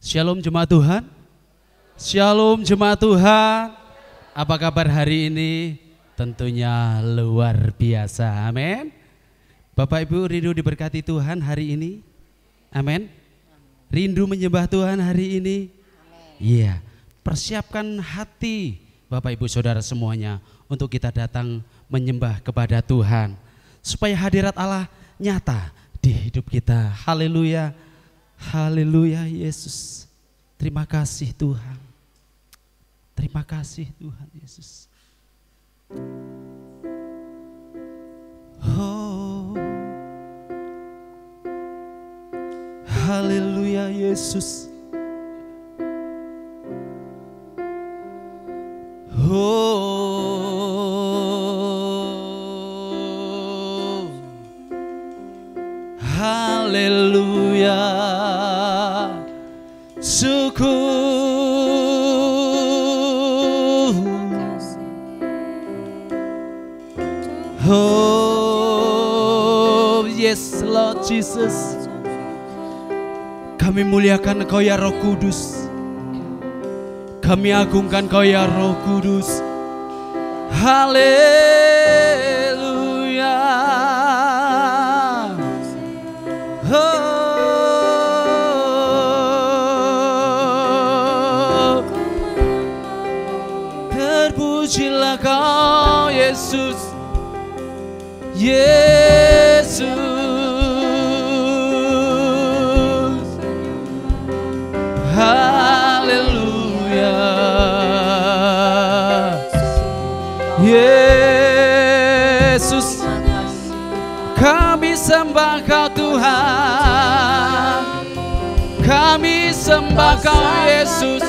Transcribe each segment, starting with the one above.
Shalom jemaat Tuhan. Shalom jemaat Tuhan. Apa kabar hari ini? Tentunya luar biasa. Amin. Bapak Ibu rindu diberkati Tuhan hari ini? Amin. Rindu menyembah Tuhan hari ini? Iya. Persiapkan hati Bapak Ibu Saudara semuanya untuk kita datang menyembah kepada Tuhan, supaya hadirat Allah nyata di hidup kita. Haleluya. Haleluya Yesus. Terima kasih Tuhan. Terima kasih Tuhan Yesus. Oh. Haleluya Yesus. Oh. Haleluya. Syukur. Oh yes Lord Jesus. Kami muliakan Engkau ya Roh Kudus. Kami agungkan Engkau ya Roh Kudus. Haleluya. Oh, terpujilah Kau Yesus. Yesus. Haleluya. Yesus, kami sembah Kau Tuhan. Kami sembah Kau Yesus.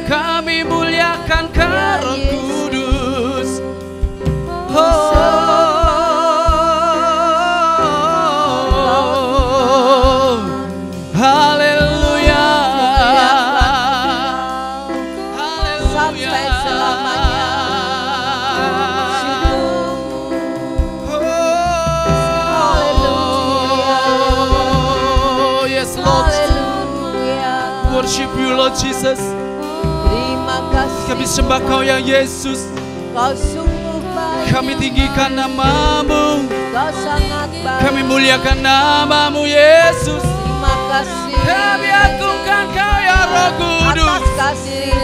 Kami muliakan Kau Roh Kudus. Oh. Worship you Lord Jesus. Terima kasih. Kami sembah Kau ya Yesus. Kau sungguh baik. Kami tinggikan nama-Mu. Kau sangat baik. Kami muliakan nama-Mu Yesus. Terima kasih. Kami agungkan Kau ya Roh Kudus. Atas kasih.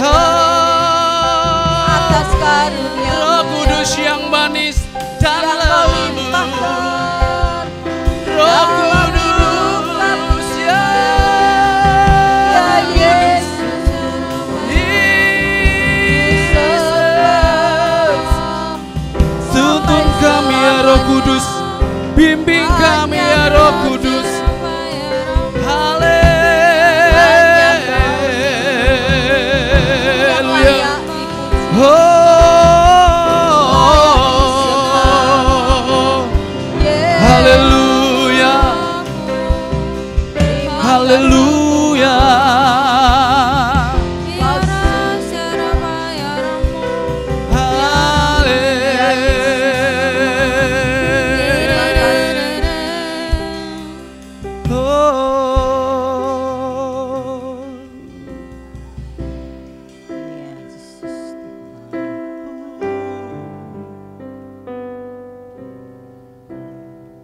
Oh, atas karunia. Roh Kudus yang manis dan lembut. Roh Kudus. Roh Kudus, bimbing kami ya Roh Kudus. Haleluya. Oh, haleluya. Haleluya.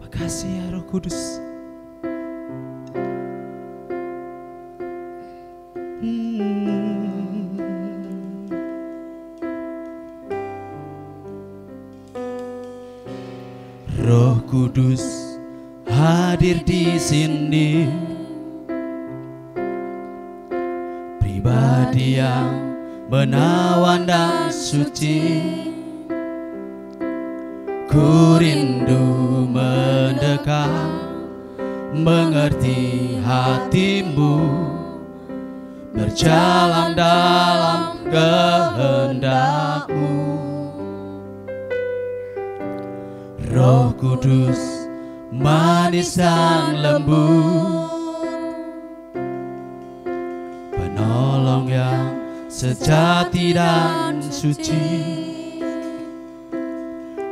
Makasih ya Roh Kudus. Roh Kudus hadir di sini, pribadi yang menawan dan suci. Ku rindu mendekat, mengerti hatimu, berjalan dalam kehendak-Mu. Roh Kudus manis dan lembut, penolong yang sejati dan suci.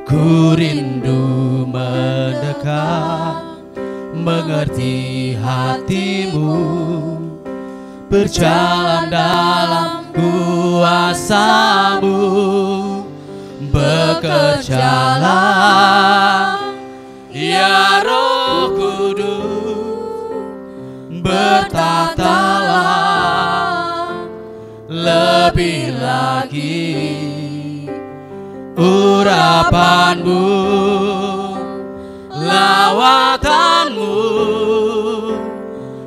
Ku rindu mendekat, mengerti hatimu, berjalan dalam kuasa-Mu, bekerjalah ya Roh Kudus, bertatalah lebih lagi urapan-Mu, lawatan-Mu,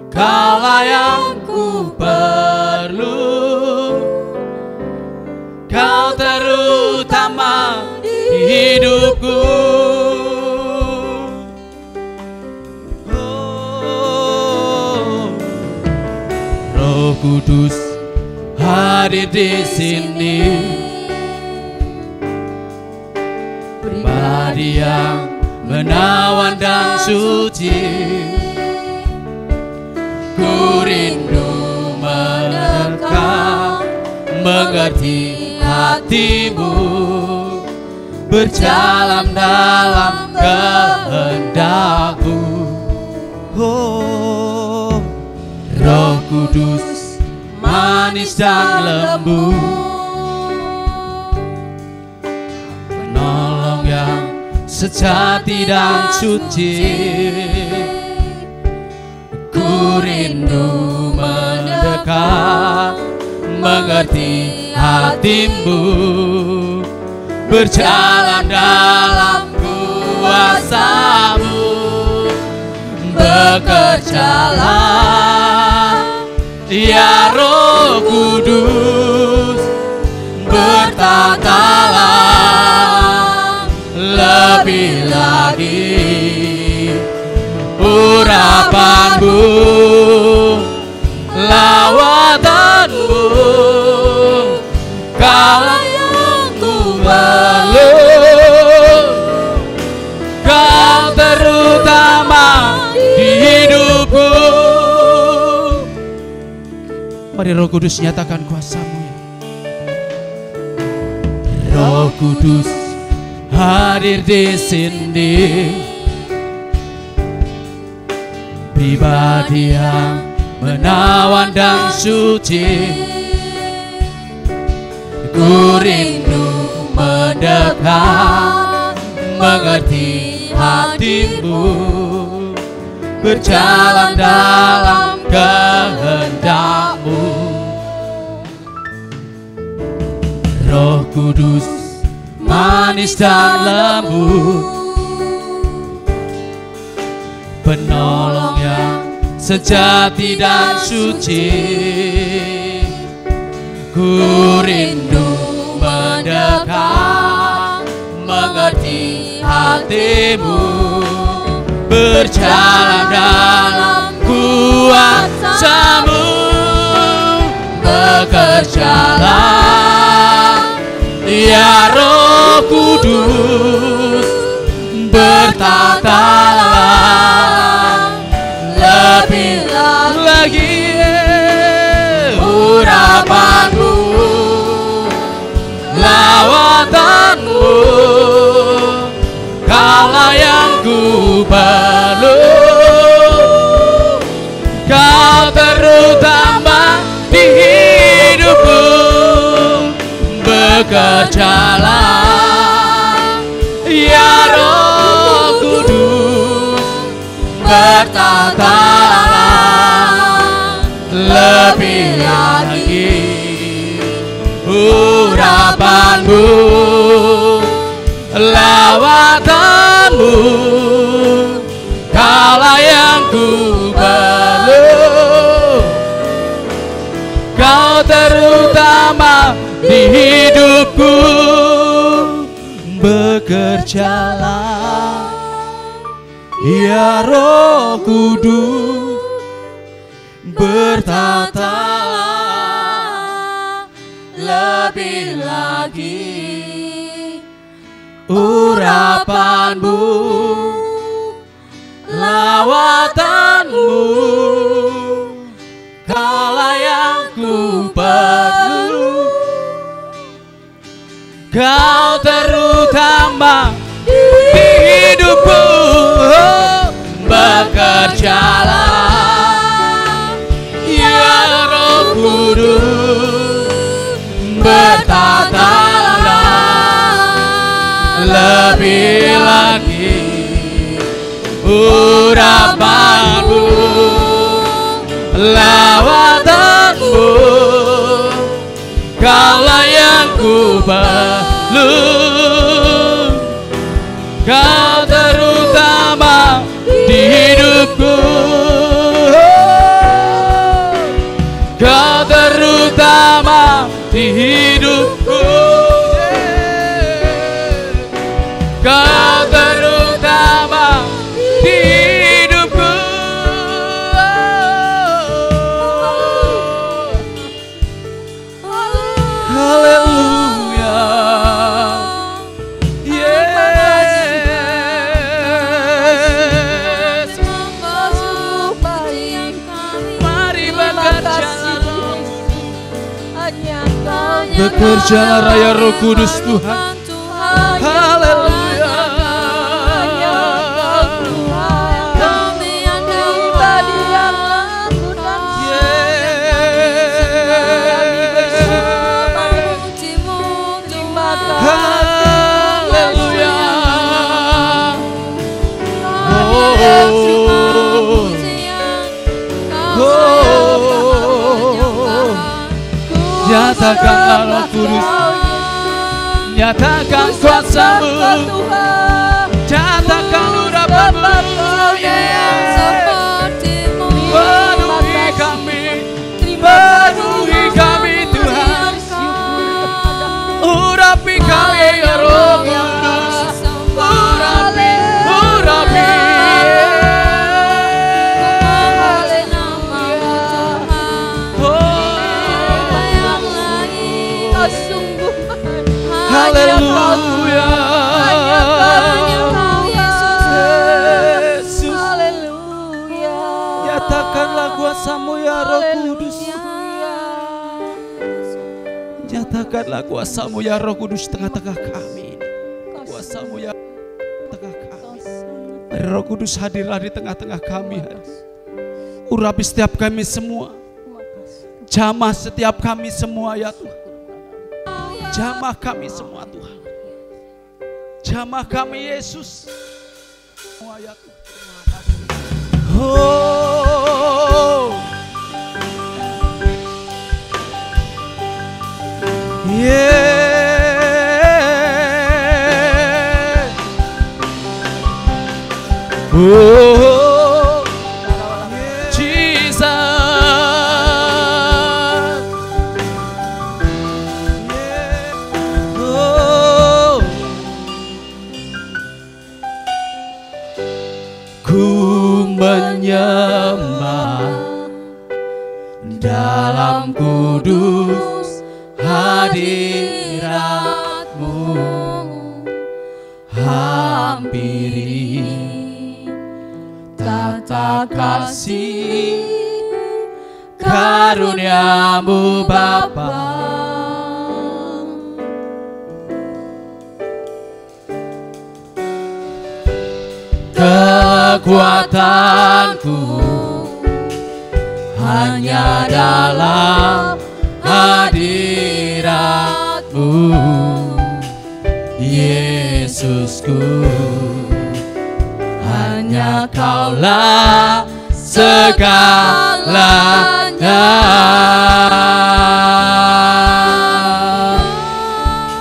Kaulah yang ku perlu, Kau terutama di hidupku. Oh, Roh Kudus hadir di sini, pribadi yang menawan dan suci. Ku rindu mendekat, mengerti hati-Mu, berjalan dalam kehendak-Mu. Oh, Roh Kudus manis dan lembut, penolong yang sejati dan suci. Ku rindu mendekat, mengerti hati-Mu, berjalan dalam kuasa-Mu, bekerjalah ya Roh Kudus, bertatalah lebih lagi urapan-Mu, lawatan-Mu, Kaulah yang ku perlu, Kau terutama di hidupku. Mari Roh Kudus nyatakan kuasa-Mu ya. Roh Kudus hadir di sini, pribadi yang menawan dan suci. Ku rindu mendekat, mengerti hati-Mu, berjalan dalam kehendak-Mu. Roh Kudus manis dan lembut, penolong yang sejati dan suci. Ku rindu mendekat, mengerti hati-Mu, berjalan dalam kuasa-Mu, bekerjalah ya Roh Kudus, bertatalah lebih lagi urapan-Mu, lawatan-Mu, Kaulah yang ku perlu, Kau terutama di hidupku, bekerjalah ya Roh Kudus, bertatalah lebih lagi urapan-Mu, lawatan-Mu, Kaulah yang ku perlu, Kau terutama di hidupku, bekerjalah ya Roh Kudus, bertatalah lebih lagi urapan-Mu, lawatan-Mu, Kaulah yang ku perlu, Kau terutama di hidupku, bekerjalah ya Roh lebih lagi urapanmu, lawatanmu, kaulah yang ku perlu, kau terutama di hidupku, kau terutama di hidupku, kau terutama di hidupku. Haleluya. Yes. Mari bekerjalah raya Roh Kudus Tuhan. Haleluya. Nyatakanlah Roh Kudus, nyatakan kuasa-Mu, nyatakan urapan-Mu, penuhi kami, penuhi kami Tuhan, urapi kami ya Roh Kudus, urapi, urapi. Haleluya. Yesus. Haleluya. Nyatakanlah kuasa-Mu ya Roh Kudus. Nyatakanlah kuasa-Mu ya Roh Kudus tengah-tengah kami. Kuasa-Mu ya tengah kami. Mari Roh Kudus hadirlah di tengah-tengah kami. Urapi setiap kami semua. Jamah setiap kami semua ya Tuhan. Jamah kami semua Tuhan. Jamah kami Yesus. Semua ya Tuhan. Oh. Yeah. Oh. Jesus. Ku menyembah dalam kudus hadirat-Mu, hampiri tata kasih karunia-Mu Bapa. Kekuatanku hanya dalam hadirat-Mu, Yesusku. Hanya Kaulah segalanya.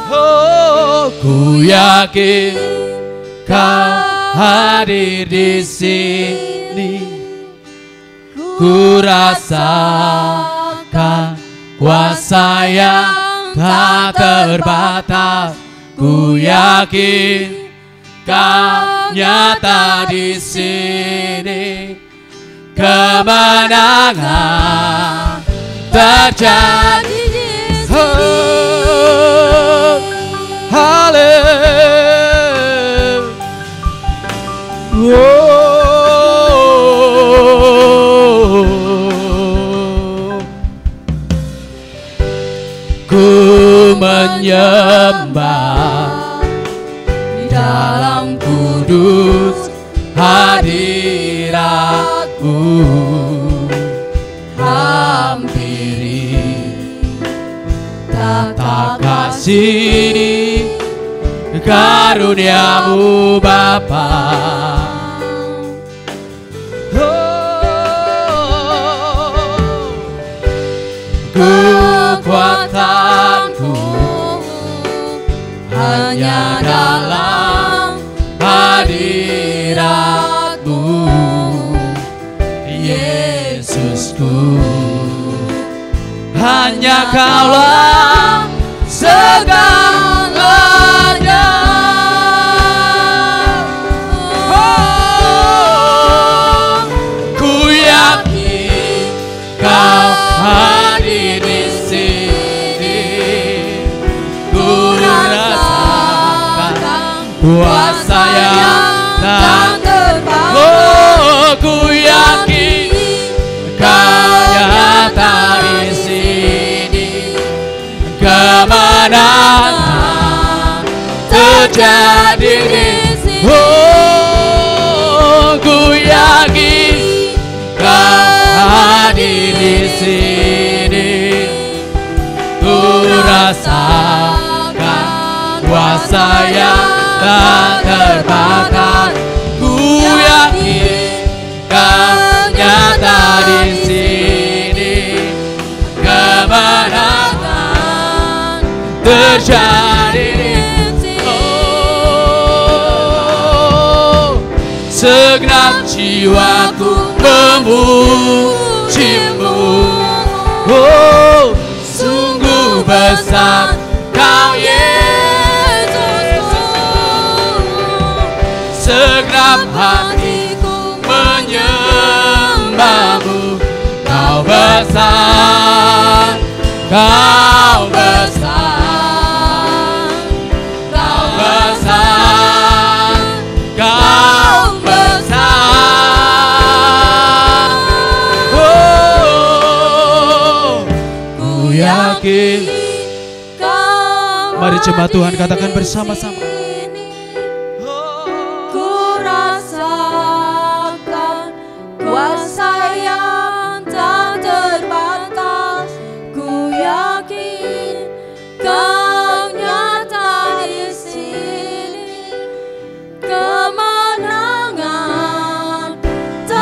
Oh, ku yakin Kau hadir di sini, ku rasakan kuasa yang tak terbatas. Ku yakin Kau nyata di sini, kemenangan terjadi di sini. Haleluya. Ku menyembah dalam kudus hadirat-Mu, hampiri tata kasih karuniamu Bapa. Kekuatanku hanya dalam hadirat-Mu, Yesusku. Hanya Kaulah segalanya. Oh, ku yakin Kau hadir di sini. Ku rasakan kuasa yang tak terbatas. Oh, ku yakin Kau nyata di sini. Kemenangan terjadi di sini. Oh, ku yakin Kau hadir di sini. Ku rasakan kuasa yang tak terbatas. Ku yakin Kau nyata di sini. Kemenangan terjadi di sini. Oh, segenap jiwaku memuji-Mu. Oh, sungguh besar Kau Yesus. Segenap hatiku menyembah-Mu. Kau besar, Kau besar, Kau besar, Kau besar. Oh, ku yakin. Mari jemaat Tuhan katakan bersama-sama. Ku rasakan kuasa yang tak terbatas. Ku yakin Kau nyata di sini. Kemenangan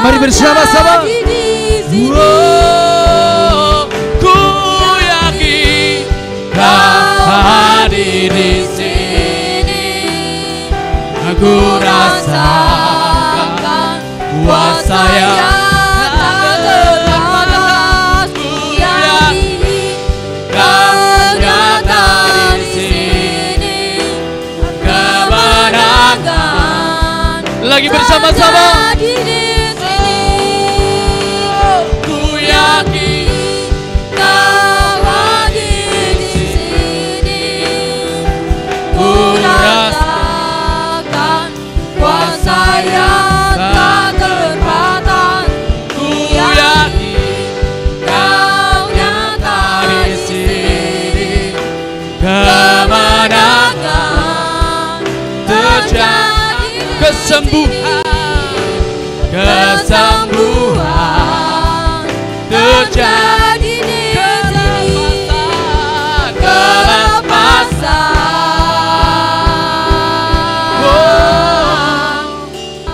Mari bersama-sama. terjadi di sini. Oh, ku yakin Kau hadir di sini. Aku rasakan kuasa yang tak terbatas. Ku yakin Kau nyata di sini. Kemenangan lagi bersama-sama. terjadi di sini. Ku yakin Kau hadir di sini. ku Rasakan kuasa yang tak terbatas. Ku yakin Kau nyata di sini. Kemenangan terjadi. Kesembuhan terjadi di sini. Kelepasan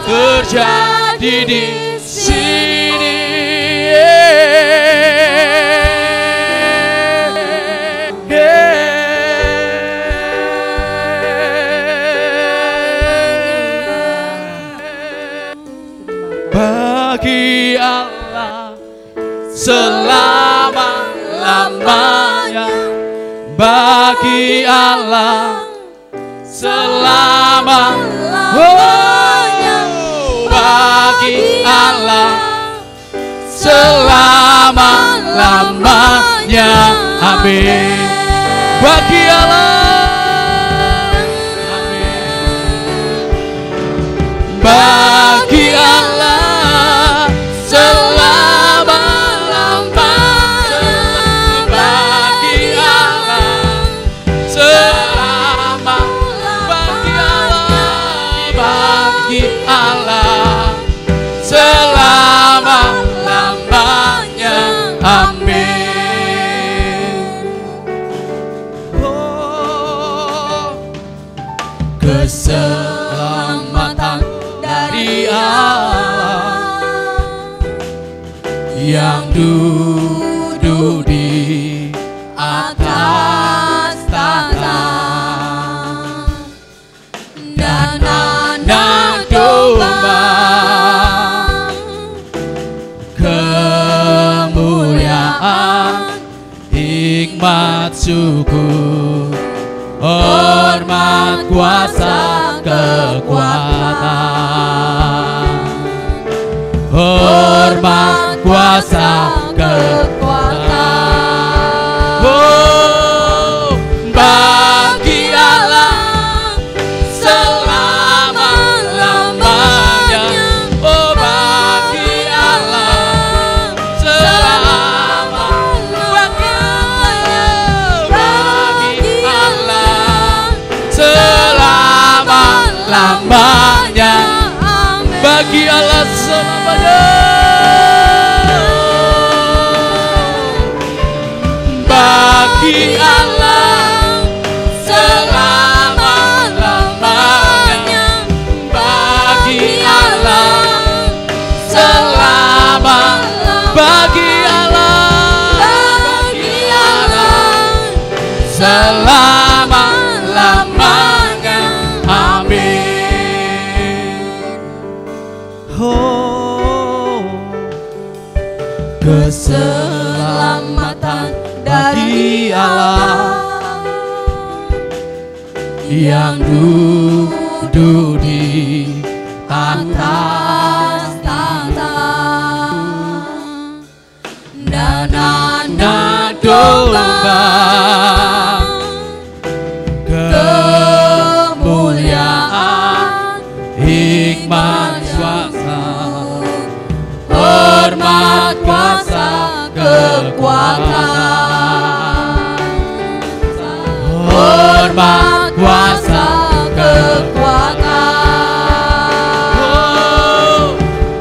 terjadi di sini. Bagi Allah selama-lamanya. Bagi Allah selama-lamanya. Bagi Allah selama-lamanya. Amin. Bagi Allah. Amin. Bagi Allah selama-lamanya. Bagi Allah selama. Bagi Allah. Bagi Allah selama-lamanya. Amin. Oh, keselamatan dari Allah yang duduk di atas tahta dan anak domba, kemuliaan, hikmat, syukur, hormat, kuasa, kekuatan, hormat, kuasa, kekuatan. Oh, bagi Allah selama-lamanya. Oh, bagi Allah bagi Allah selama-lamanya. Bagi Allah selamanya. Bagi Allah selama-lamanya. Bagi Allah bagi Allah selama-lamanya. Amin. Oh, keselamatan dari Allah yang duduk di atas tahta dan anak domba, kemuliaan, hikmat, kuasa, hormat, kuasa, kekuatan, hormat, kuasa, kekuatan. Oh,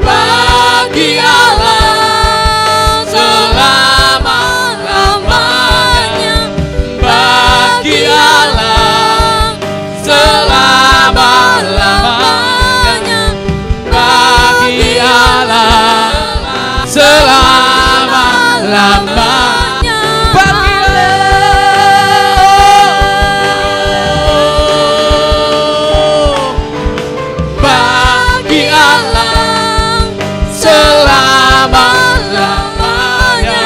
bagi Allah selama-lamanya. Bagi Allah selama-lamanya. Bagi Allah selama-lamanya. Bagi Allah selama-lamanya.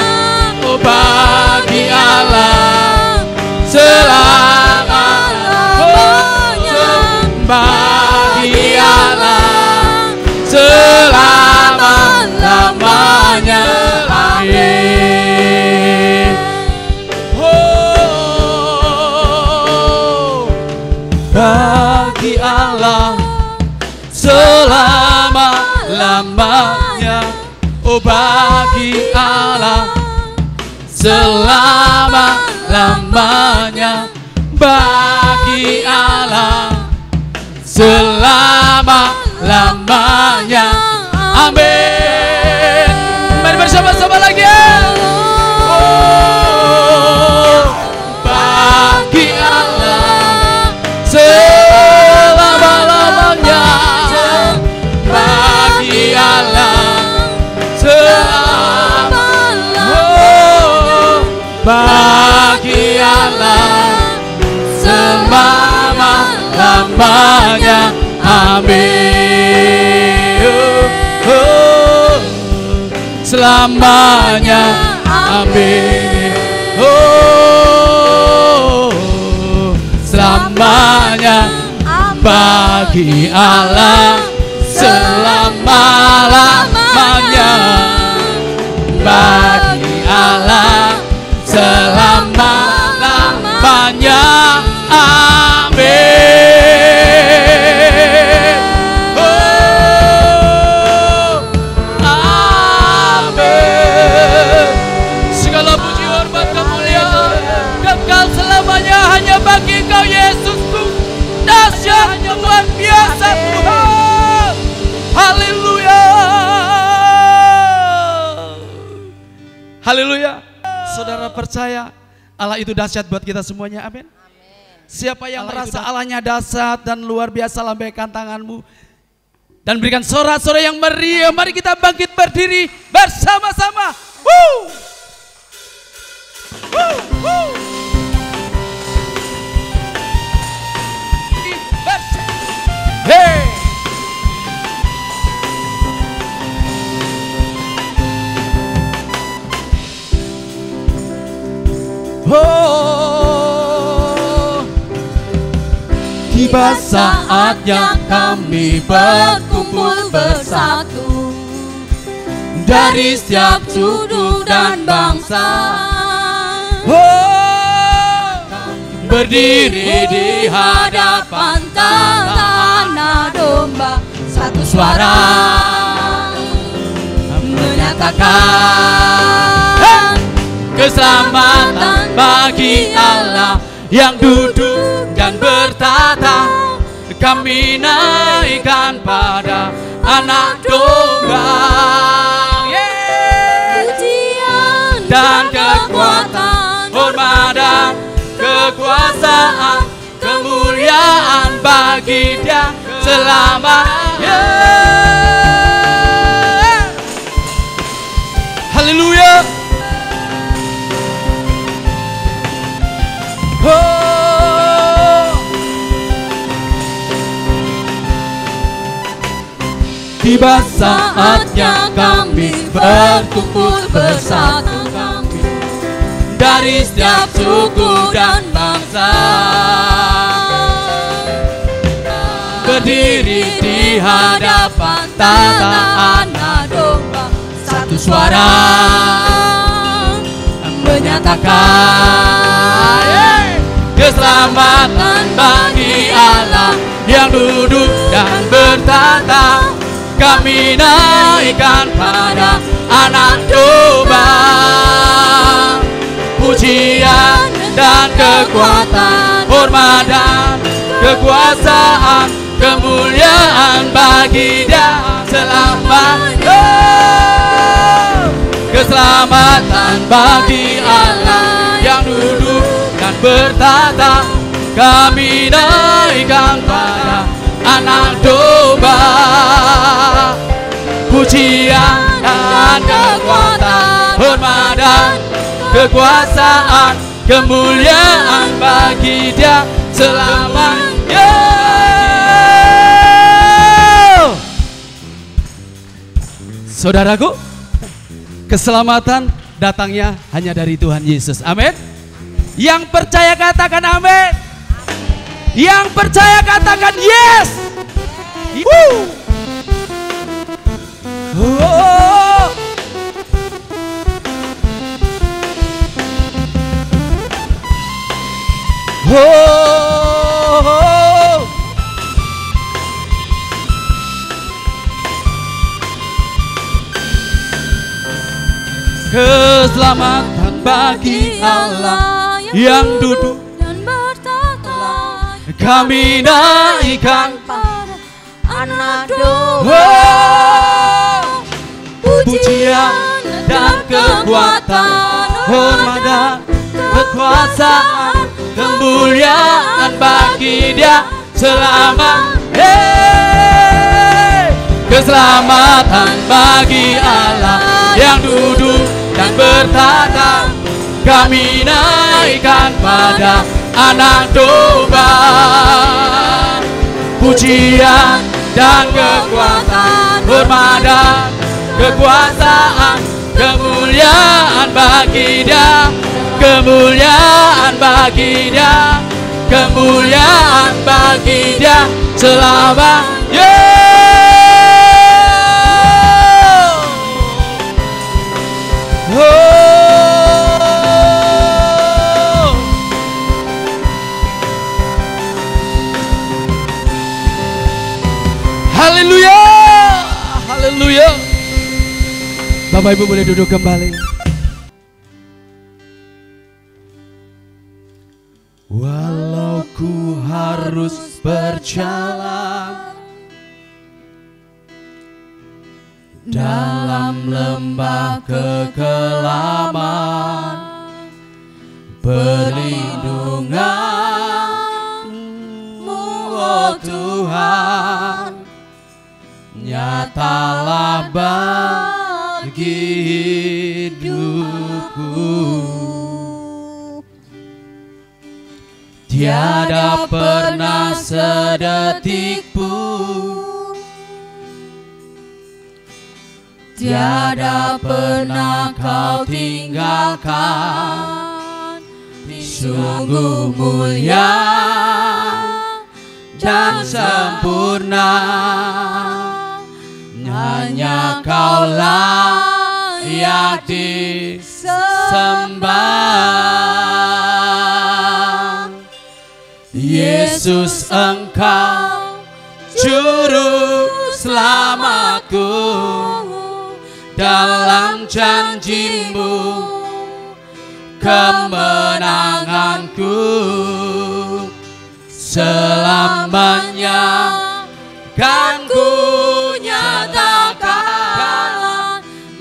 Oh, bagi Allah selama-lamanya. Bagi Allah selama-lamanya. Amin. Oh, bagi Allah selama-lamanya. Oh, bagi Allah selama-lamanya. Bagi Allah selama-lamanya. Amin. Mari bersama-sama lagi. Oh, bagi Allah selama-lamanya. Bagi Allah bagi Allah selama-lamanya. Amin. Oh, selamanya. Amin. Oh, selamanya. Bagi Allah selama-lamanya. Bagi Allah selama-lamanya. Amin. Oh, amin. Segala puji, hormat, kemuliaan kekal selamanya hanya bagi Kau Yesusku. Dahsyat, luar biasa Tuhan. Haleluya. Haleluya. Saudara percaya Allah itu dahsyat buat kita semuanya. Amin. Siapa yang merasa Allahnya dahsyat dan luar biasa, lambaikan tanganmu dan berikan sorak-sorai yang meriah. Mari kita bangkit berdiri bersama-sama. Woo! Woo! Woo! Hey! Oh, tiba saatnya kami berkumpul bersatu dari setiap suku dan bangsa. Oh, berdiri di hadapan tanah domba, satu suara menyatakan keselamatan bagi Allah yang duduk dan bertata. Kami naikkan pada anak domba, pujian dan kekuatan, hormat dan kekuasaan, kemuliaan bagi Dia selamanya. Haleluya. Oh, tiba saatnya kami berkumpul bersatu dari setiap suku dan bangsa, berdiri di hadapan tata anak domba, satu suara menyatakan keselamatan bagi Allah yang duduk dan bertata. Kami naikkan pada anak domba, pujian dan kekuatan, hormat dan kekuasaan, kemuliaan bagi Dia selamanya. Keselamatan bagi Allah yang duduk dan bertata. Kami naikkan pada anak domba, pujian dan kekuatan, hormat dan kekuasaan, kemuliaan bagi Dia selamanya. Saudaraku, keselamatan datangnya hanya dari Tuhan Yesus. Amin. Yang percaya katakan amin. Yang percaya katakan yes. Woo. Oh. Oh. Keselamatan bagi Allah yang duduk dan bertata. Kami naikkan pada anak domba, oh, pujian dan kekuatan, hormat dan kekuasaan, kemuliaan bagi Dia selamanya. Keselamatan bagi Allah yang duduk dan bertata. Kami naikkan pada anak domba, pujian dan kekuatan, hormat dan kekuasaan, kemuliaan bagi Dia, kemuliaan bagi Dia, kemuliaan bagi Dia selamanya. Haleluya, haleluya. Bapak Ibu boleh duduk kembali. Walau ku harus berjalan dalam lembah kekelaman, perlindungan oh Tuhan, nyatalah bagi hidupku. Tiada pernah sedetik pun, tiada pernah kau tinggalkan. Sungguh mulia dan sempurna, hanya Kaulah yang disembah. Yesus, Engkau juru selamatku, dalam janji-Mu kemenanganku. Selamanya kan ku nyatakan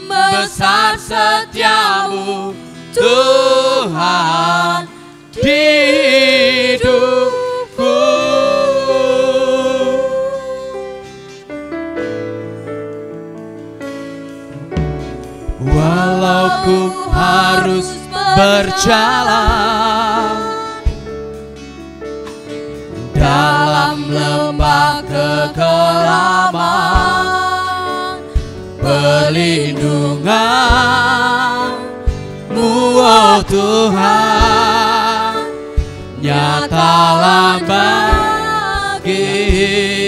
besar setiamu Tuhan di hidupku. Walau ku harus berjalan dalam lembah kekelaman, perlindungan-Mu oh Tuhan, nyatalah bagi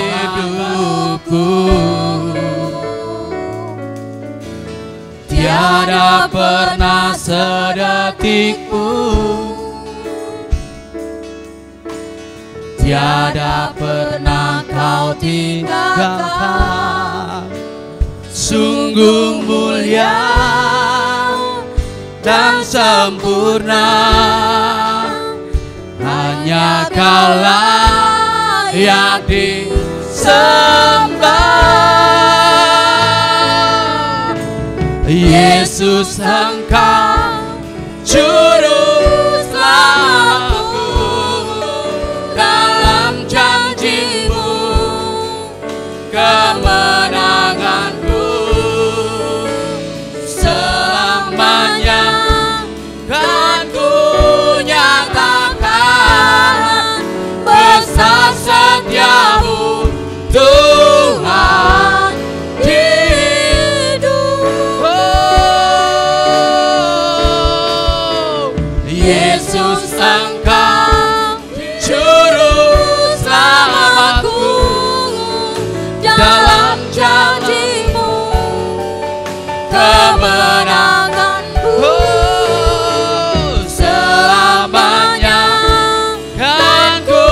hidupku. Tiada pernah sedetik pun, tiada pernah Kau tinggalkan. Sungguh mulia dan sempurna, hanya Kaulah yang disembah. Yesus, Engkau juru selamatku, dalam janji-Mu kemenanganku. Selamanya kan ku nyatakan besar setiamu Tuhan di hidupku. Yesus, Engkau juru selamatku, dalam janji-Mu kemenanganku. Selamanya kan ku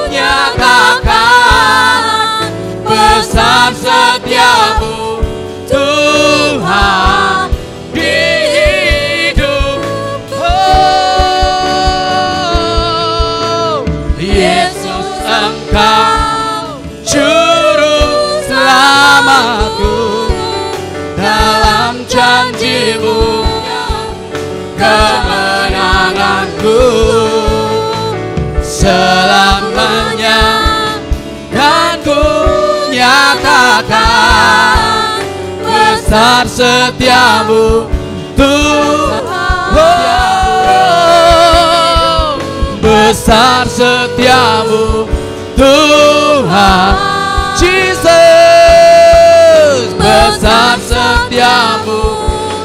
nyatakan besar setiamu Tuhan di hidupku. Yesus, Engkau juru selamatku, dalam janji-Mu kemenanganku. Selamanya kan ku nyatakan besar setiamu Tuhan, besar setiamu Tuhan. Jesus, besar setiamu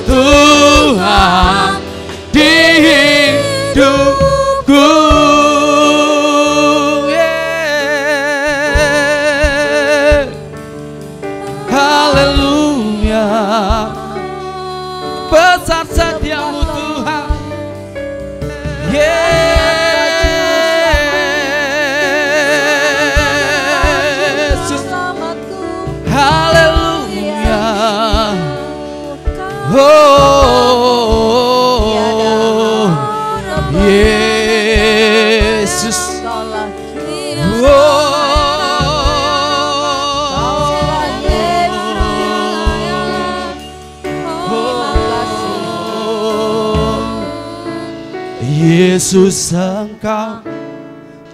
Tuhan di hidupku. Yeah. Haleluya, besar setiamu Tuhan. Yesus, haleluya. Oh, Yesus. Yesus, Engkau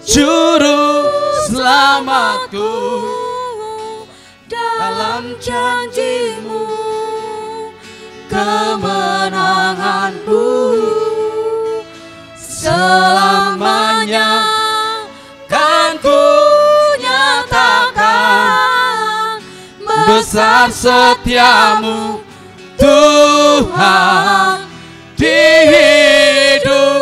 juru selamat. selamatku dalam janji-Mu, kemenanganku selamanya kan ku nyatakan. besar setiamu Tuhan di hidupku.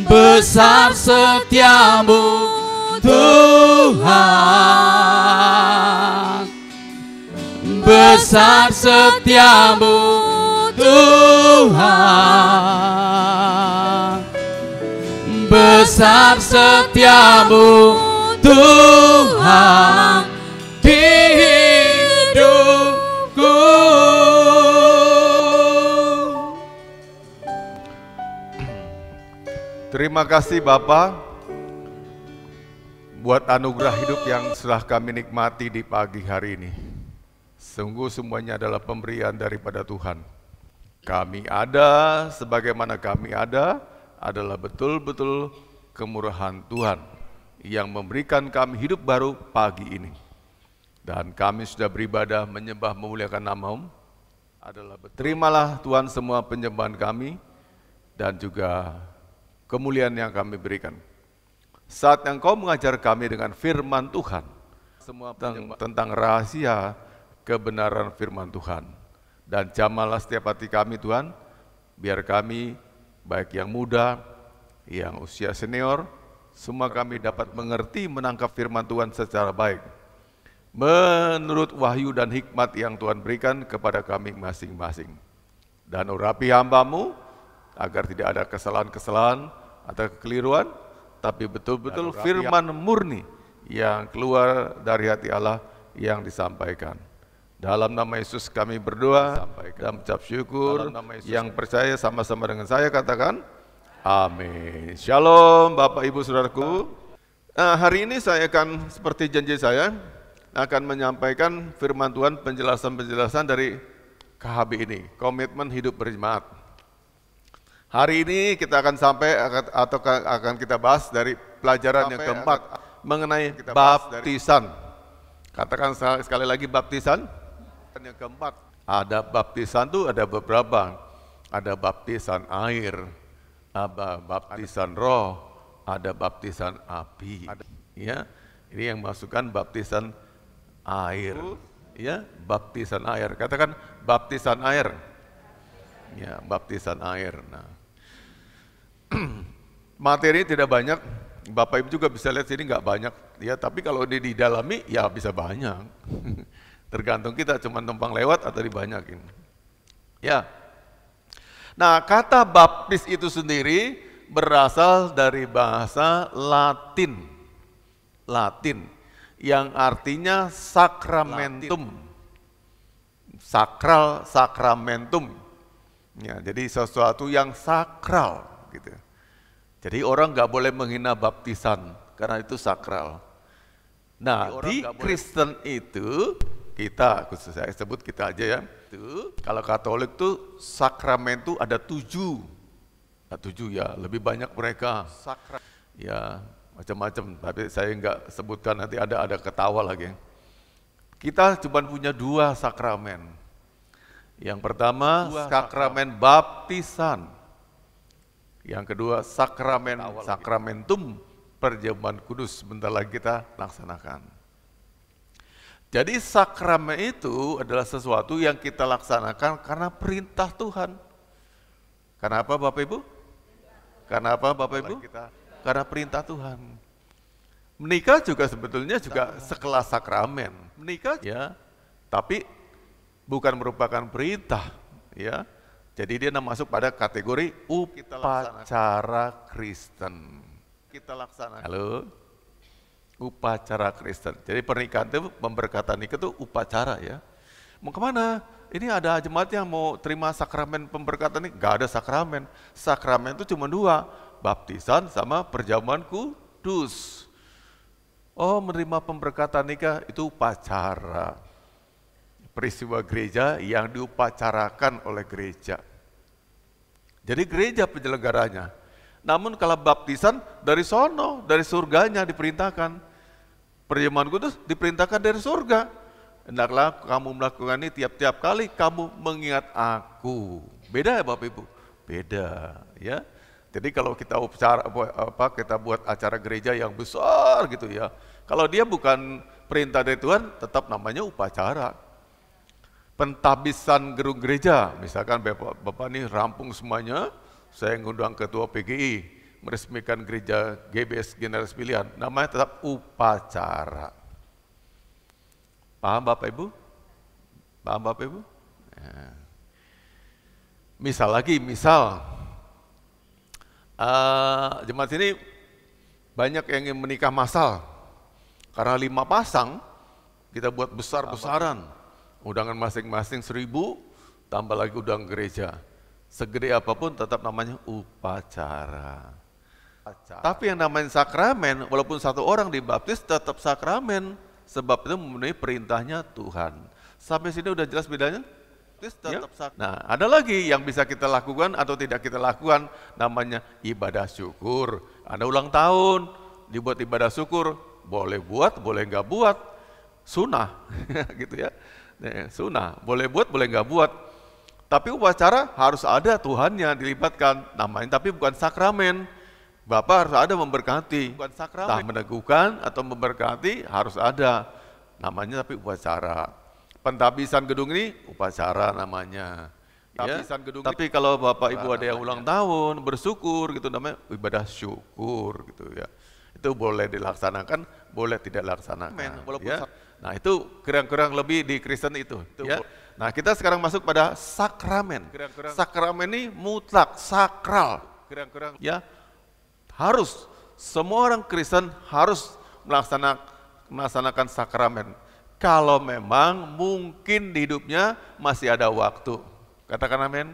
Besar setiamu Tuhan, besar setiamu Tuhan, besar setiamu Tuhan di hidupku. Terima kasih Bapa buat anugerah hidup yang telah kami nikmati di pagi hari ini. Sungguh semuanya adalah pemberian daripada Tuhan. Kami ada sebagaimana kami ada adalah betul-betul kemurahan Tuhan yang memberikan kami hidup baru pagi ini. Dan kami sudah beribadah menyembah memuliakan nama-Mu. Terimalah Tuhan semua penyembahan kami dan juga kemuliaan yang kami berikan. Saat yang Kau mengajar kami dengan firman Tuhan, semua tentang rahasia kebenaran firman Tuhan. Dan jamahlah setiap hati kami Tuhan, biar kami baik yang muda, yang usia senior, semua kami dapat mengerti menangkap firman Tuhan secara baik. Menurut wahyu dan hikmat yang Tuhan berikan kepada kami masing-masing. Dan urapi hamba-Mu, agar tidak ada kesalahan-kesalahan atau kekeliruan, tapi betul-betul firman murni yang keluar dari hati Allah yang disampaikan. Dalam nama Yesus kami berdoa dan mengucap syukur. Yang percaya sama-sama dengan saya katakan amin. Shalom Bapak Ibu Saudaraku. Hari ini saya akan seperti janji saya akan menyampaikan firman Tuhan, penjelasan-penjelasan dari KHB ini, komitmen hidup berjemaat. Hari ini kita akan akan kita bahas dari pelajaran yang keempat mengenai baptisan. Katakan sekali lagi baptisan. Yang keempat, ada baptisan tuh ada beberapa. Ada baptisan air, ada baptisan roh, ada baptisan api. Ya, ini yang masukkan baptisan air. Ya, baptisan air. Katakan baptisan air. Ya, baptisan air. Nah, materi tidak banyak, Bapak Ibu juga bisa lihat sini nggak banyak, ya. Tapi kalau didalami, ya bisa banyak. Tergantung kita cuma numpang lewat atau dibanyakin. Ya. Nah, kata baptis itu sendiri berasal dari bahasa Latin, yang artinya sakramentum, sakral, sakramentum. Ya, jadi sesuatu yang sakral, gitu. Jadi orang nggak boleh menghina baptisan karena itu sakral. Nah, di Kristen itu kita, khusus saya sebut kita aja ya. Itu kalau Katolik tuh sakramen tuh ada 7. Nah, 7 ya, lebih banyak mereka. Ya, macam-macam. Tapi saya nggak sebutkan, nanti ada ketawa lagi. Kita cuma punya 2 sakramen. Yang pertama sakramen baptisan. Yang kedua sakramentum perjamuan kudus, sebentar lagi kita laksanakan. Jadi sakramen itu adalah sesuatu yang kita laksanakan karena perintah Tuhan. Karena apa Bapak Ibu? Karena apa Bapak Ibu? Karena perintah Tuhan. Menikah juga sebetulnya juga sekelas sakramen. Menikah ya, tapi bukan merupakan perintah, ya. Jadi dia masuk pada kategori upacara Kristen. Kita laksanakan. Halo, upacara Kristen. Jadi pernikahan itu, pemberkatan nikah itu upacara, ya. Mau kemana? Ini ada jemaat yang mau terima sakramen pemberkatan ini. Gak ada sakramen. Sakramen itu cuma 2, baptisan sama perjamuan kudus. Oh, menerima pemberkatan nikah itu upacara. Peristiwa gereja yang diupacarakan oleh gereja. Jadi gereja penyelenggaranya. Namun kalau baptisan dari sono, dari surganya diperintahkan. Perjamuan kudus diperintahkan dari surga. Hendaklah kamu melakukan ini tiap-tiap kali kamu mengingat aku. Beda ya Bapak Ibu? Beda ya. Jadi kalau kita kita buat acara gereja yang besar gitu ya. Kalau dia bukan perintah dari Tuhan, tetap namanya upacara. Pentabisan gedung gereja, misalkan Bapak ini rampung semuanya, saya ngundang ketua PGI, meresmikan gereja GBS Generasi Pilihan, namanya tetap upacara. Paham Bapak Ibu? Paham Bapak Ibu? Ya. Misal jemaat ini banyak yang ingin menikah massal, karena 5 pasang kita buat besar-besaran, undangan masing-masing 1000, tambah lagi undangan gereja. Segede apapun tetap namanya upacara. Tapi yang namanya sakramen, walaupun satu orang dibaptis tetap sakramen, sebab itu memenuhi perintahnya Tuhan. Sampai sini udah jelas bedanya? Ya? Nah, ada lagi yang bisa kita lakukan atau tidak kita lakukan, namanya ibadah syukur. Ada ulang tahun, dibuat ibadah syukur, boleh buat, boleh nggak buat, sunnah, gitu ya. Sunnah, boleh buat, boleh nggak buat. Tapi upacara harus ada Tuhannya dilibatkan, namanya tapi bukan sakramen. Bapak harus ada memberkati, bukan sakramen. Entah meneguhkan atau memberkati harus ada, namanya tapi upacara. Pentabisan gedung ini upacara namanya. Ya? Tapi kalau Bapak Ibu ada yang ulang tahun, bersyukur gitu namanya ibadah syukur gitu ya. Itu boleh dilaksanakan, boleh tidak dilaksanakan. Ya? Nah itu kurang-kurang lebih di Kristen itu. Ya? Nah kita sekarang masuk pada sakramen. Sakramen ini mutlak, sakral. Ya, harus semua orang Kristen harus melaksanakan sakramen. Kalau memang mungkin di hidupnya masih ada waktu. Katakan amin.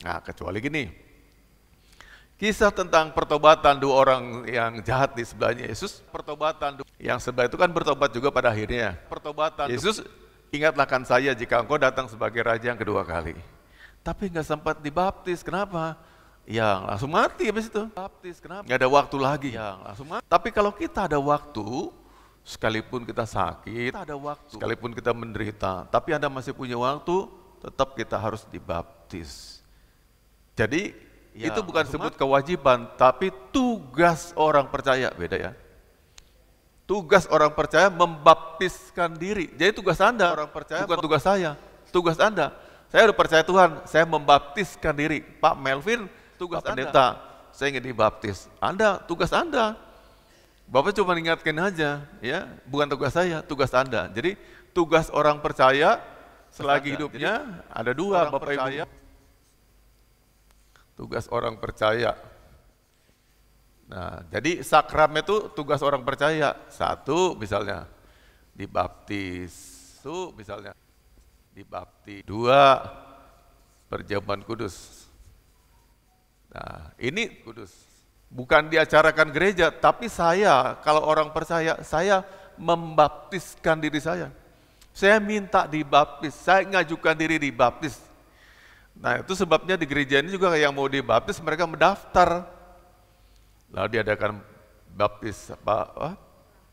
Nah, kecuali gini. Kisah tentang pertobatan 2 orang yang jahat di sebelahnya Yesus. Yang sebelah itu kan bertobat juga pada akhirnya. Yesus, ingatlah kan saya jika engkau datang sebagai raja yang kedua kali. Tapi nggak sempat dibaptis. Kenapa? Ya langsung mati habis itu. Nggak ada waktu lagi. Tapi kalau kita ada waktu, sekalipun kita sakit, sekalipun kita menderita, tapi Anda masih punya waktu, tetap kita harus dibaptis. Jadi ya, itu bukan sebut kewajiban, tapi tugas orang percaya, beda ya. Tugas orang percaya membaptiskan diri. Jadi tugas Anda, orang percaya bukan tugas saya, tugas Anda. Saya udah percaya Tuhan, saya membaptiskan diri. Pak Melvin, tugas pendeta, saya ingin dibaptis. Anda, tugas Anda. Bapak cuma ingatkan aja, ya, bukan tugas saya, tugas Anda. Jadi tugas orang percaya selagi hidupnya ada 2 Bapak Ibu. Tugas orang percaya. Nah, jadi sakramen itu tugas orang percaya. 1 misalnya dibaptis, 2 perjamuan kudus. Nah, ini kudus. Bukan diacarakan gereja, tapi saya, kalau orang percaya, saya membaptiskan diri saya. Saya minta dibaptis, saya ngajukan diri dibaptis. Nah itu sebabnya di gereja ini juga yang mau dibaptis, mereka mendaftar. Lalu diadakan baptis,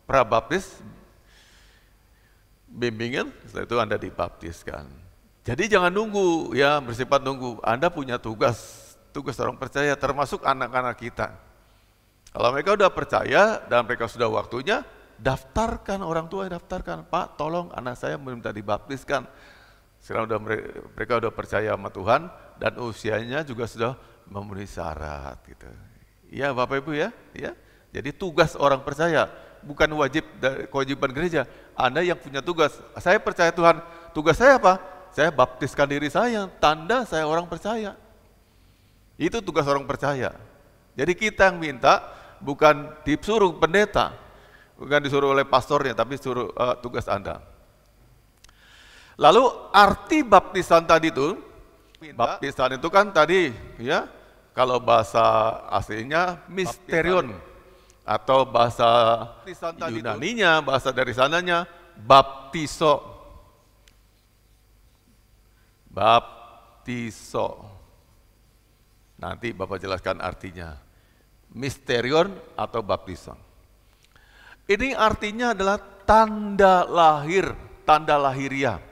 prabaptis, bimbingan, setelah itu Anda dibaptiskan. Jadi jangan nunggu, ya bersifat nunggu. Anda punya tugas orang percaya, termasuk anak-anak kita. Kalau mereka udah percaya dan mereka sudah waktunya, daftarkan orang tua, daftarkan. Pak, tolong anak saya minta dibaptiskan. Sekarang mereka udah percaya sama Tuhan dan usianya juga sudah memenuhi syarat gitu. Ya Bapak Ibu ya, ya. Jadi tugas orang percaya, bukan kewajiban gereja. Anda yang punya tugas. Saya percaya Tuhan. Tugas saya apa? Saya baptiskan diri saya, tanda saya orang percaya. Itu tugas orang percaya. Jadi kita yang minta, bukan disuruh pendeta, bukan disuruh oleh pastornya, tapi suruh tugas Anda. Lalu arti baptisan tadi itu, baptisan itu kan tadi ya, kalau bahasa aslinya misterion, atau bahasa Yunaninya, bahasa dari sananya baptiso. Baptiso. Nanti Bapak jelaskan artinya. Misterion atau baptisan. Ini artinya adalah tanda lahir, tanda lahiriah.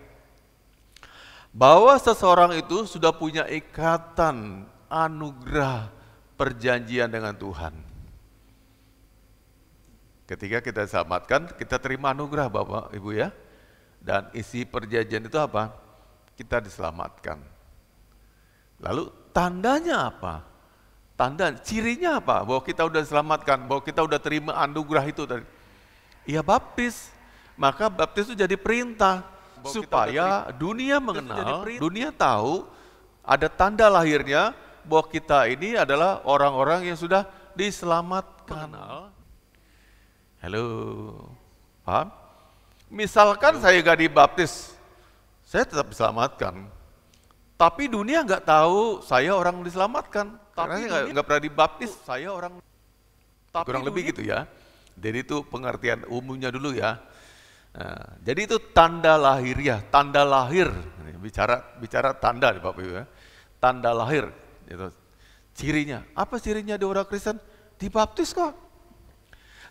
Bahwa seseorang itu sudah punya ikatan anugerah perjanjian dengan Tuhan. Ketika kita diselamatkan, kita terima anugerah Bapak Ibu ya. Dan isi perjanjian itu apa? Kita diselamatkan. Lalu tandanya apa? Tanda, cirinya apa? Bahwa kita udah diselamatkan, bahwa kita udah terima anugerah itu tadi. Ya baptis. Maka baptis itu jadi perintah. Supaya dunia mengenal, dunia tahu, ada tanda lahirnya, bahwa kita ini adalah orang-orang yang sudah diselamatkan. Halo, paham? Misalkan saya gak dibaptis, saya tetap diselamatkan. Tapi dunia nggak tahu saya orang diselamatkan. Karena saya nggak pernah dibaptis, saya orang. Tapi kurang lebih gitu ya. Jadi itu pengertian umumnya dulu ya. Nah, jadi itu tanda lahiriah, tanda lahir. Bicara tanda nih Bapak Ibu ya. Tanda lahir. Gitu. Cirinya, apa cirinya di orang Kristen? Dibaptis kok.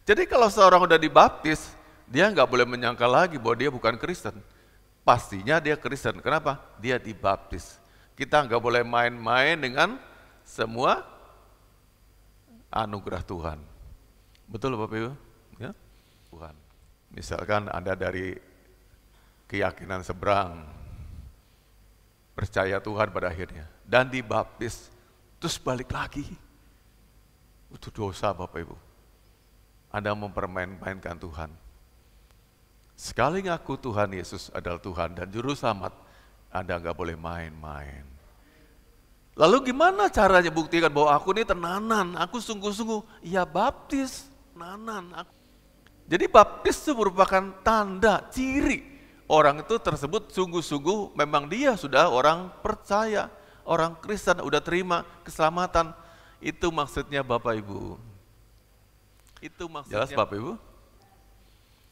Jadi kalau seorang udah dibaptis, dia nggak boleh menyangka lagi bahwa dia bukan Kristen. Pastinya dia Kristen. Kenapa? Dia dibaptis. Kita nggak boleh main-main dengan semua anugerah Tuhan. Betul Bapak Ibu? Ya? Tuhan. Misalkan Anda dari keyakinan seberang, percaya Tuhan pada akhirnya, dan dibaptis, terus balik lagi. Itu dosa Bapak Ibu. Anda mempermain-mainkan Tuhan. Sekali ngaku Tuhan Yesus adalah Tuhan dan Juru Selamat, Anda nggak boleh main-main. Lalu gimana caranya buktikan bahwa aku ini tenanan, aku sungguh-sungguh? Ya baptis, tenanan. Jadi baptis itu merupakan tanda, ciri orang itu tersebut sungguh-sungguh memang dia sudah orang percaya, orang Kristen, udah terima keselamatan. Itu maksudnya Bapak Ibu. Itu maksudnya. Jelas Bapak Ibu?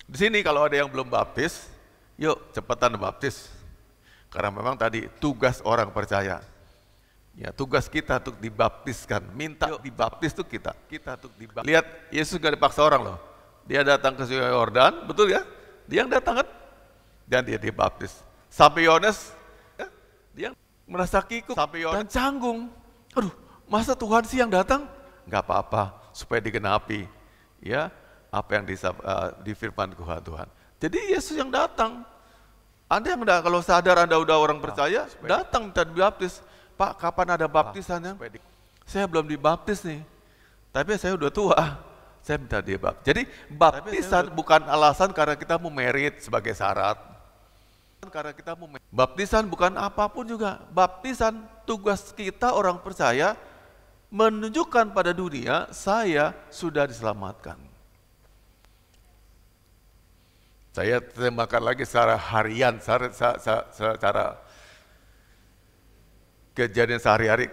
Di sini kalau ada yang belum baptis, yuk cepatan baptis. Karena memang tadi tugas orang percaya. Ya, tugas kita untuk dibaptiskan, minta dibaptis itu kita untuk dibaptis. Lihat, Yesus gak dipaksa orang loh. Dia datang ke Sungai Yordan, betul ya? Dia yang datang kan? Dan dia dibaptis. Sampai Yohanes, ya, dia merasa kikuk dan canggung. Aduh, masa Tuhan sih yang datang? Gak apa-apa, supaya digenapi. Ya, apa yang difirman Tuhan. Jadi Yesus yang datang. Anda yang kalau sadar Anda udah orang percaya, datang minta dibaptis. Pak, kapan ada baptisannya? Saya belum dibaptis nih. Tapi saya udah tua. Saya minta dibaptis. Jadi baptisan bukan alasan karena kita mau merit sebagai syarat. Baptisan bukan apapun juga. Baptisan tugas kita orang percaya menunjukkan pada dunia saya sudah diselamatkan. Saya tembakkan lagi secara harian, secara kejadian sehari-hari.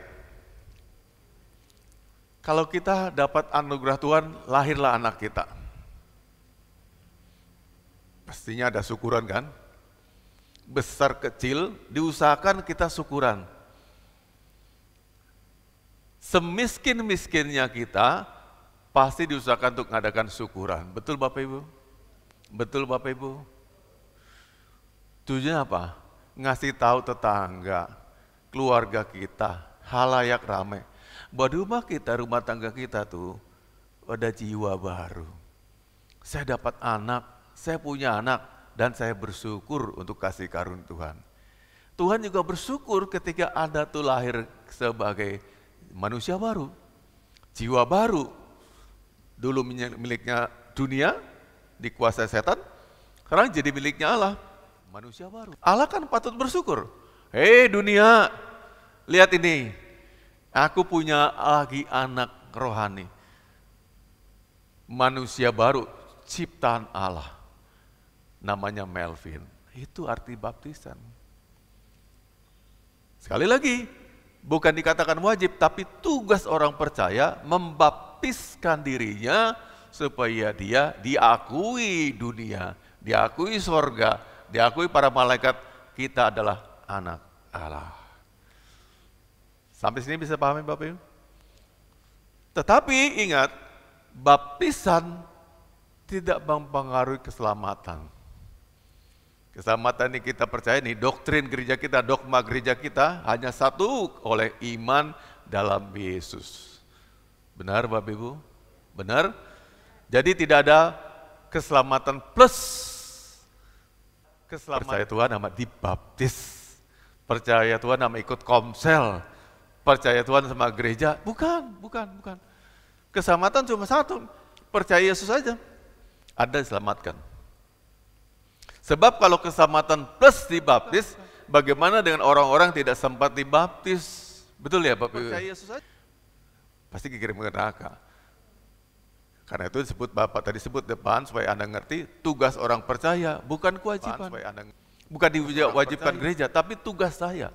Kalau kita dapat anugerah Tuhan, lahirlah anak kita. Pastinya ada syukuran kan? Besar kecil, diusahakan kita syukuran. Semiskin-miskinnya kita, pasti diusahakan untuk mengadakan syukuran. Betul Bapak Ibu? Betul Bapak Ibu? Tujuannya apa? Ngasih tahu tetangga, keluarga kita, halayak ramai, bahwa di rumah kita, rumah tangga kita tuh ada jiwa baru. Saya dapat anak, saya punya anak, dan saya bersyukur untuk kasih karunia Tuhan. Tuhan juga bersyukur ketika Anda tuh lahir sebagai manusia baru, jiwa baru. Dulu miliknya dunia, dikuasai setan, sekarang jadi miliknya Allah, manusia baru. Allah kan patut bersyukur. Hei dunia, lihat ini, aku punya lagi anak rohani, manusia baru, ciptaan Allah, namanya Melvin. Itu arti baptisan. Sekali lagi, bukan dikatakan wajib, tapi tugas orang percaya membaptiskan dirinya supaya dia diakui dunia, diakui sorga, diakui para malaikat, kita adalah anak Allah. Sampai sini bisa pahami Bapak Ibu? Tetapi ingat, baptisan tidak mempengaruhi keselamatan. Keselamatan ini kita percaya nih, doktrin gereja kita, dogma gereja kita hanya satu, oleh iman dalam Yesus. Benar Bapak Ibu? Benar? Jadi tidak ada keselamatan plus. Percaya Tuhan nama dibaptis. Percaya Tuhan nama ikut komsel. Percaya Tuhan sama gereja. Bukan. Keselamatan cuma satu. Percaya Yesus saja. Anda diselamatkan. Sebab kalau keselamatan plus dibaptis, bagaimana dengan orang-orang tidak sempat dibaptis? Betul ya Bapak Ibu? Percaya Yesus saja. Pasti dikirim ke neraka. Karena itu disebut Bapak tadi sebut depan supaya Anda ngerti tugas orang percaya, bukan kewajiban. Bukan diwajibkan gereja, tapi tugas saya.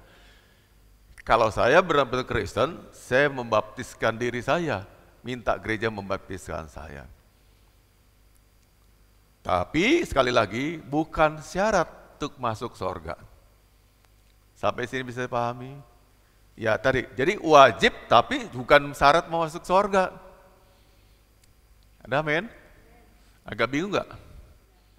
Kalau saya benar-benar Kristen, saya membaptiskan diri saya, minta gereja membaptiskan saya. Tapi sekali lagi bukan syarat untuk masuk surga. Sampai sini bisa dipahami? Ya tadi, jadi wajib tapi bukan syarat mau masuk surga. Ada amin? Agak bingung nggak?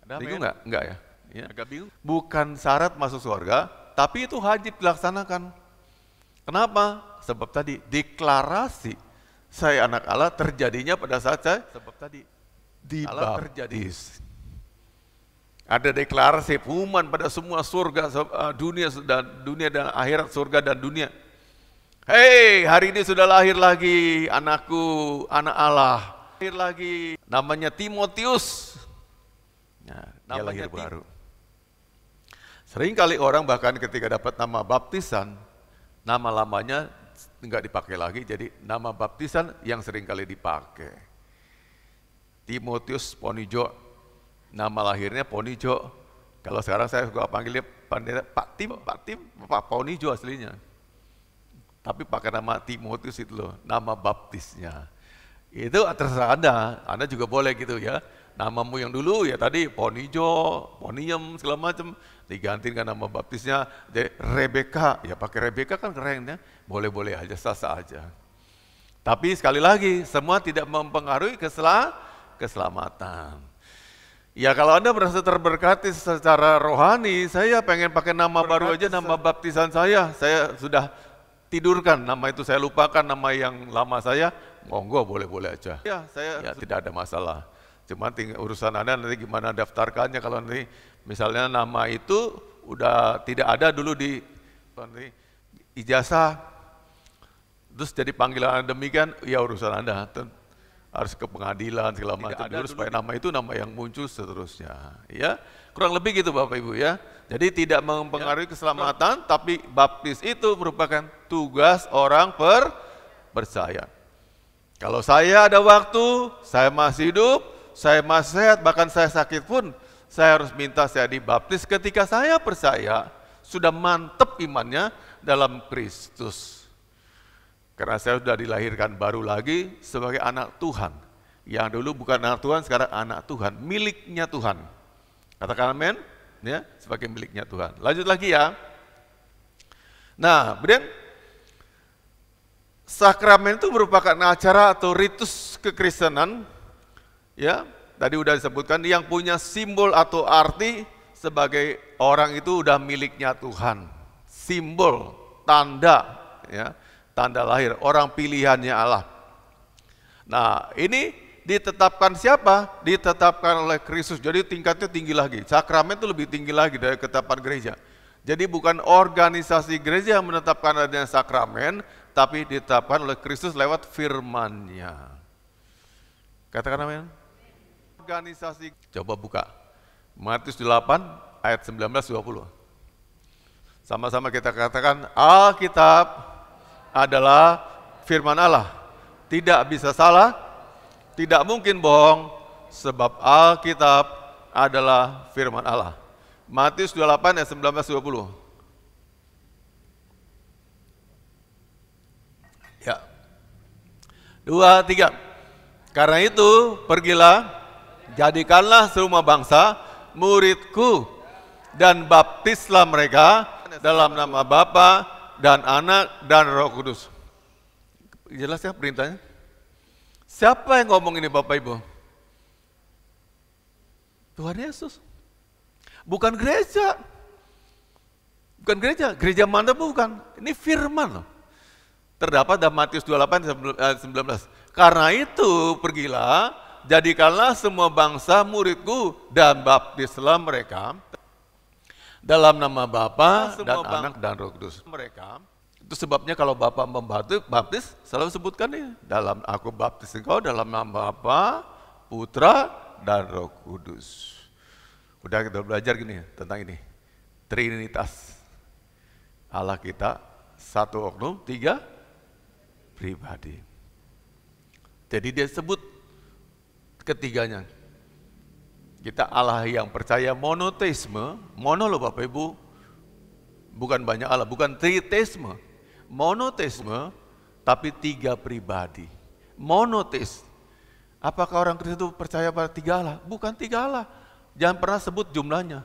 Ada bingung nggak? Enggak ya? Ya? Agak bingung. Bukan syarat masuk surga, tapi itu wajib dilaksanakan. Kenapa? Sebab tadi deklarasi saya anak Allah terjadinya pada saat saya sebab tadi dibaptis. Ada deklarasi pengumuman pada semua surga, dunia dan akhirat, surga dan dunia. Hei, hari ini sudah lahir lagi anakku, anak Allah. Lahir lagi, namanya Timotius. Nah, dia lahir baru. Seringkali orang bahkan ketika dapat nama baptisan, nama lamanya enggak dipakai lagi, jadi nama baptisan yang seringkali dipakai. Timotius Ponijo, nama lahirnya Ponijo. Kalau sekarang saya suka panggilnya Pak Tim, Pak Ponijo aslinya. Tapi pakai nama Timotius itu loh, nama baptisnya. Itu terserah Anda juga boleh gitu ya. Namamu yang dulu ya tadi Ponijo, Poniem segala macam, digantikan nama baptisnya jadi Rebeka. Ya pakai Rebeka kan keren ya, boleh-boleh aja, sah-sah aja. Tapi sekali lagi, semua tidak mempengaruhi keselamatan. Ya kalau Anda merasa terberkati secara rohani, saya pengen pakai nama baru aja, nama baptisan saya sudah tidurkan, nama itu saya lupakan, nama yang lama saya, monggo boleh-boleh aja. Ya, tidak ada masalah. Cuma tinggal urusan Anda nanti gimana daftarkannya, kalau nanti misalnya nama itu udah tidak ada dulu di ijazah, terus jadi panggilan Anda demikian, ya urusan Anda. Harus ke pengadilan segala macam dulu supaya nama itu nama yang muncul seterusnya. Ya, kurang lebih gitu Bapak Ibu ya. Jadi tidak mempengaruhi keselamatan, tapi baptis itu merupakan tugas orang percaya. Kalau saya ada waktu, saya masih hidup, saya masih sehat, bahkan saya sakit pun, saya harus minta saya dibaptis ketika saya percaya, sudah mantap imannya dalam Kristus. Karena saya sudah dilahirkan baru lagi sebagai anak Tuhan. Yang dulu bukan anak Tuhan, sekarang anak Tuhan, miliknya Tuhan. Katakan amin, ya, sebagai miliknya Tuhan. Lanjut lagi ya. Nah, kemudian sakramen itu merupakan acara atau ritus kekristenan, ya, tadi udah disebutkan, yang punya simbol atau arti sebagai orang itu udah miliknya Tuhan. Simbol, tanda, ya. Tanda lahir, orang pilihannya Allah. Nah, ini ditetapkan siapa? Ditetapkan oleh Kristus. Jadi tingkatnya tinggi lagi. Sakramen itu lebih tinggi lagi dari ketetapan gereja. Jadi bukan organisasi gereja yang menetapkan adanya sakramen, tapi ditetapkan oleh Kristus lewat firman-Nya. Katakan amin. Organisasi, coba buka. Matius 8 ayat 19-20. Sama-sama kita katakan, Alkitab adalah firman Allah, tidak bisa salah, tidak mungkin bohong, sebab Alkitab adalah firman Allah. Matius 28 ayat 19-20. Ya. 2, 3. Karena itu pergilah, jadikanlah semua bangsa muridku dan baptislah mereka dalam nama Bapa dan Anak dan Roh Kudus. Jelas ya perintahnya? Siapa yang ngomong ini Bapak Ibu? Tuhan Yesus. Bukan gereja. Bukan gereja. Gereja mana bukan. Ini firman loh. Terdapat dalam Matius 28:19. Karena itu pergilah, jadikanlah semua bangsa muridku dan baptislah mereka dalam nama Bapa dan Anak dan Roh Kudus. Mereka. Itu sebabnya kalau Bapa membaptis, selalu sebutkan ini. Dalam aku baptis engkau dalam nama Bapa, Putra, dan Roh Kudus. Udah kita belajar gini tentang ini. Trinitas. Allah kita, satu oknum, tiga pribadi. Jadi dia sebut ketiganya. Kita Allah yang percaya monoteisme, mono loh Bapak Ibu, bukan banyak Allah, bukan triteisme. Monoteisme, tapi tiga pribadi. Monoteis. Apakah orang Kristen itu percaya pada tiga Allah? Bukan tiga Allah. Jangan pernah sebut jumlahnya.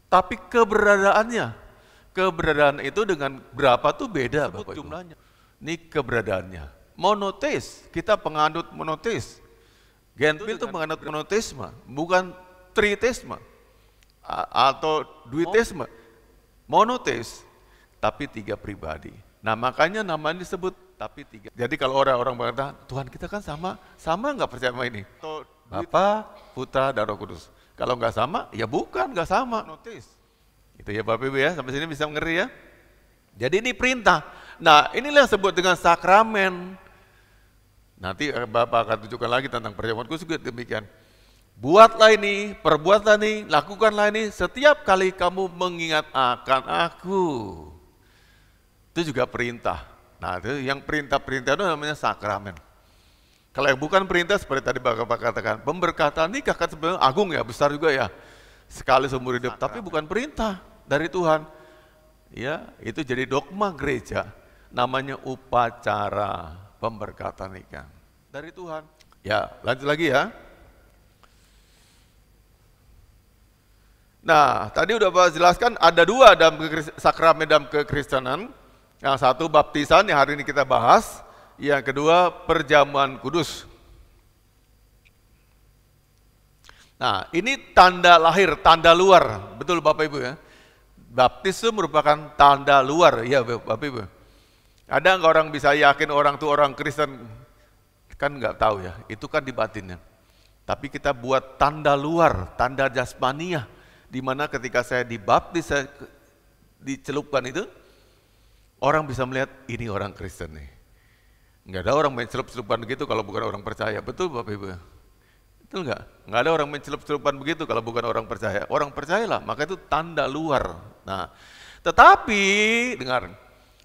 Tapi keberadaannya. Keberadaan itu dengan berapa tuh beda Bapak Ibu. Jumlahnya. Ini keberadaannya. Monoteis, kita penganut monoteis. Gentile itu menganut monoteisme, bukan triteisme atau duiteisme. Monoteis, tapi tiga pribadi. Nah makanya namanya disebut tapi tiga. Jadi kalau orang-orang berkata, Tuhan kita kan sama nggak percaya sama ini? Bapa, Putra, dan Roh Kudus. Kalau nggak sama, ya bukan, nggak sama. Itu ya Bapak Ibu ya, sampai sini bisa mengerti ya. Jadi ini perintah. Nah inilah yang disebut dengan sakramen. Nanti Bapak akan tunjukkan lagi tentang perjamuan kudus juga demikian. Buatlah ini, perbuatlah ini, lakukanlah ini setiap kali kamu mengingat akan aku. Itu juga perintah. Nah itu yang perintah-perintah itu namanya sakramen. Kalau yang bukan perintah seperti tadi Bapak katakan, pemberkatan nikah kan sebenarnya agung ya, besar juga ya. Sekali seumur hidup, tapi bukan perintah dari Tuhan. Ya, itu jadi dogma gereja. Namanya upacara pemberkatan nikah dari Tuhan. Ya, lanjut lagi ya. Nah, tadi udah Bapak jelaskan ada dua dalam sakramen dalam kekristenan. Yang satu baptisan yang hari ini kita bahas, yang kedua perjamuan kudus. Nah, ini tanda lahir, tanda luar, betul Bapak Ibu ya. Baptis itu merupakan tanda luar, ya Bapak Ibu. Ada nggak orang bisa yakin orang itu orang Kristen? Kan nggak tahu ya, itu kan di batinnya. Tapi kita buat tanda luar, tanda jasmaniah, di mana ketika saya dibaptis, saya dicelupkan itu, orang bisa melihat ini orang Kristen nih. Nggak ada orang main celup-celupan begitu kalau bukan orang percaya, betul Bapak Ibu? Betul nggak? Nggak ada orang main celup-celupan begitu kalau bukan orang percaya. Orang percayalah, maka itu tanda luar. Nah, tetapi dengar,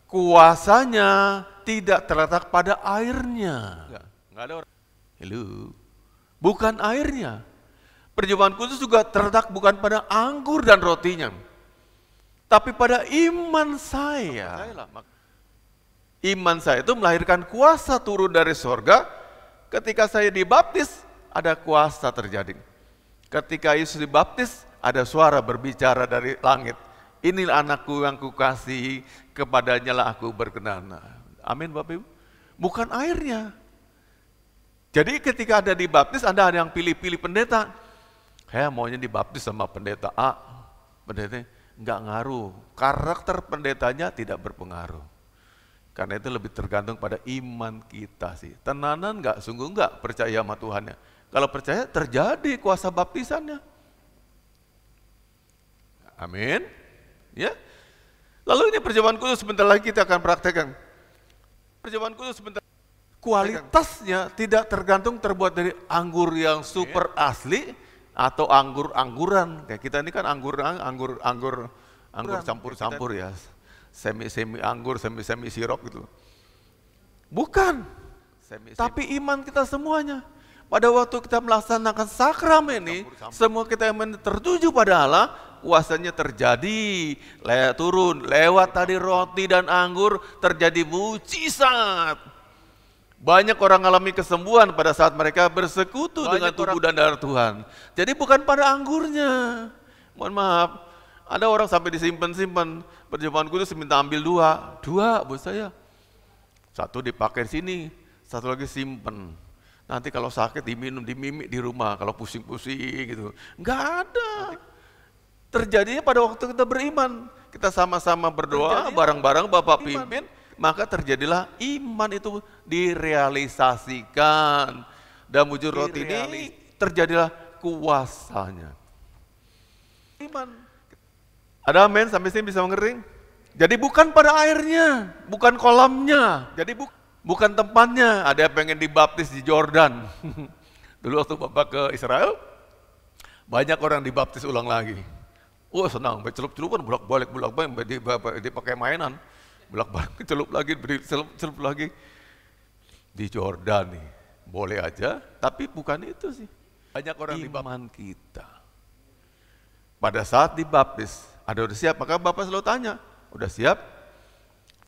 kuasanya tidak terletak pada airnya. Nggak ada orang. Hello, bukan airnya. Perjamuan kudus juga terletak bukan pada anggur dan rotinya, tapi pada iman saya. Iman saya itu melahirkan kuasa turun dari sorga. Ketika saya dibaptis, ada kuasa terjadi. Ketika Yesus dibaptis, ada suara berbicara dari langit. Inilah anakku yang kukasihi, kepadanya lah aku berkenan. Amin Bapak Ibu. Bukan airnya. Jadi ketika ada dibaptis, Anda ada yang pilih-pilih pendeta. Saya maunya dibaptis sama pendeta A. Pendeta enggak ngaruh. Karakter pendetanya tidak berpengaruh. Karena itu lebih tergantung pada iman kita sih. Tenanan enggak, sungguh enggak percaya sama Tuhannya. Kalau percaya terjadi kuasa baptisannya. Amin. Ya. Lalu ini perjamuan kudus sebentar lagi kita akan praktekkan. Perjamuan kudus sebentar. Kualitasnya tidak tergantung terbuat dari anggur yang super asli atau anggur-angguran. Kayak kita ini kan anggur campur-campur ya. Semi anggur, semi sirup gitu. Bukan. Tapi iman kita semuanya. Pada waktu kita melaksanakan sakramen ini, semua kita yang tertuju pada Allah, kuasanya terjadi, turun, lewat tadi roti dan anggur, terjadi mujizat. Banyak orang alami kesembuhan pada saat mereka bersekutu dengan tubuh dan darah Tuhan. Jadi bukan pada anggurnya. Mohon maaf, ada orang sampai disimpan-simpan, perjamuan kudus minta ambil dua buat saya. Satu dipakai di sini, satu lagi simpen. Nanti kalau sakit diminum, dimimik di rumah, kalau pusing-pusing gitu. Enggak ada. Terjadinya pada waktu kita beriman. Kita sama-sama berdoa, bareng-bareng Bapak pimpin, maka terjadilah iman itu direalisasikan. Dan mujur roti ini terjadilah kuasanya. Iman. Ada amin, sampai sini bisa mengerti? Jadi bukan pada airnya, bukan kolamnya, jadi bukan tempatnya. Ada yang pengen dibaptis di Jordan. Dulu waktu Bapak ke Israel, banyak orang dibaptis ulang lagi. Wah senang, celup-celupan bolak-balik dipakai mainan, bolak-balik celup lagi, celup lagi. Di Jordan nih, boleh aja, tapi bukan itu sih. Banyak orang iman kita. Pada saat dibaptis, ada udah siap, maka Bapak selalu tanya, udah siap?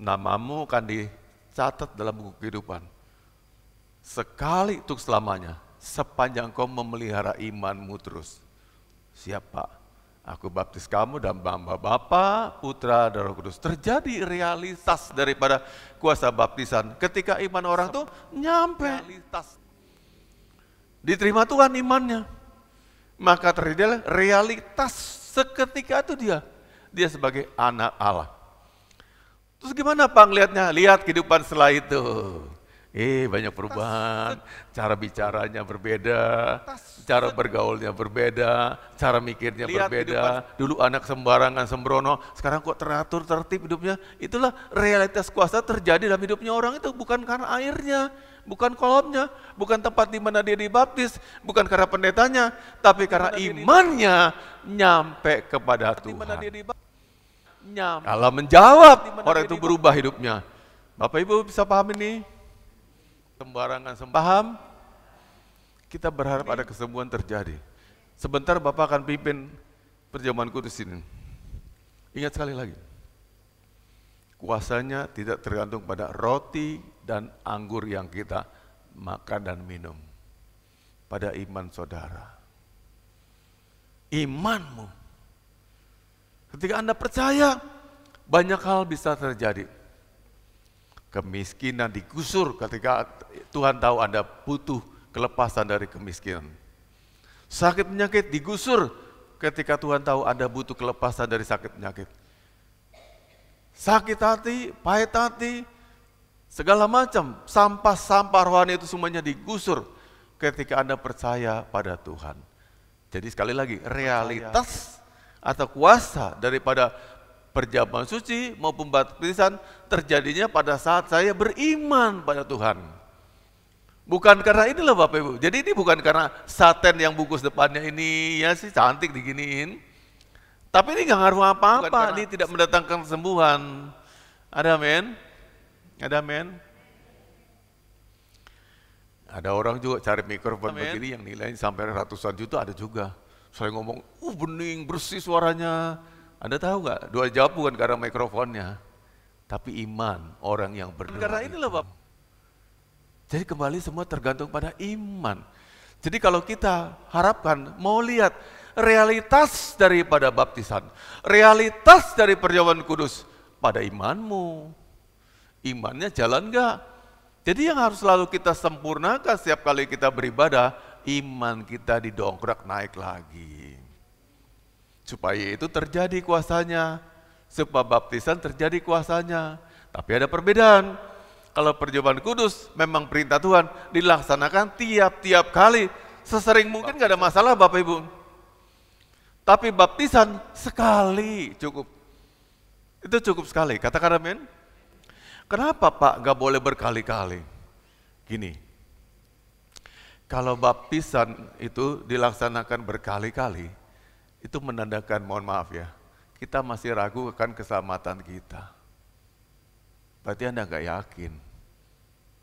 Namamu akan dicatat dalam buku kehidupan. Sekali untuk selamanya, sepanjang kau memelihara imanmu terus. Siap Pak, aku baptis kamu dan nama Bapa, Putra, dan Roh Kudus. Terjadi realitas daripada kuasa baptisan. Ketika iman orang tuh nyampe. Diterima Tuhan imannya. Maka terjadi realitas seketika itu dia sebagai anak Allah. Terus gimana Pak ngelihatnya? Lihat kehidupan setelah itu. Banyak perubahan, cara bicaranya berbeda, cara bergaulnya berbeda, cara mikirnya berbeda. Dulu anak sembarangan, sembrono, sekarang kok teratur, tertib hidupnya. Itulah realitas kuasa terjadi dalam hidupnya orang itu, bukan karena airnya, bukan kolamnya, bukan tempat di mana dia dibaptis, bukan karena pendetanya, tapi karena imannya nyampe kepada Tuhan. Kalau menjawab, orang itu berubah hidupnya. Bapak Ibu bisa paham ini? Sembarangan paham? Kita berharap ada kesembuhan terjadi. Sebentar Bapak akan pimpin perjamuan kudus ini. Ingat sekali lagi, kuasanya tidak tergantung pada roti dan anggur yang kita makan dan minum. Pada iman saudara. Imanmu. Ketika Anda percaya, banyak hal bisa terjadi. Kemiskinan digusur ketika Tuhan tahu Anda butuh kelepasan dari kemiskinan. Sakit penyakit digusur ketika Tuhan tahu Anda butuh kelepasan dari sakit penyakit. Sakit hati, pahit hati, segala macam sampah-sampah rohani itu semuanya digusur ketika Anda percaya pada Tuhan. Jadi sekali lagi, realitas atau kuasa daripada perjamuan suci maupun baptisan terjadinya pada saat saya beriman pada Tuhan. Bukan karena inilah Bapak Ibu. Jadi ini bukan karena saten yang bungkus depannya ini ya sih cantik diginiin. Tapi ini nggak ngaruh apa-apa. Ini tidak mendatangkan kesembuhan. Ada amin? Ada amin? Ada orang juga cari mikrofon begini yang nilainya sampai ratusan juta ada juga. Saya ngomong, bening, bersih suaranya. Anda tahu nggak? Dua jawab bukan karena mikrofonnya, tapi iman orang yang berdoa. Karena inilah Bapak. Jadi kembali semua tergantung pada iman. Jadi kalau kita harapkan mau lihat realitas daripada baptisan, realitas dari perjamuan kudus pada imanmu, imannya jalan nggak? Jadi yang harus selalu kita sempurnakan setiap kali kita beribadah, iman kita didongkrak naik lagi. Supaya itu terjadi kuasanya, supaya baptisan terjadi kuasanya. Tapi ada perbedaan. Kalau perjamuan kudus memang perintah Tuhan dilaksanakan tiap-tiap kali, sesering mungkin gak ada masalah Bapak Ibu. Tapi baptisan sekali cukup. Itu cukup sekali, katakan amin. Kenapa Pak gak boleh berkali-kali? Gini, kalau baptisan itu dilaksanakan berkali-kali, itu menandakan, mohon maaf ya, kita masih ragu akan keselamatan kita. Berarti Anda nggak yakin.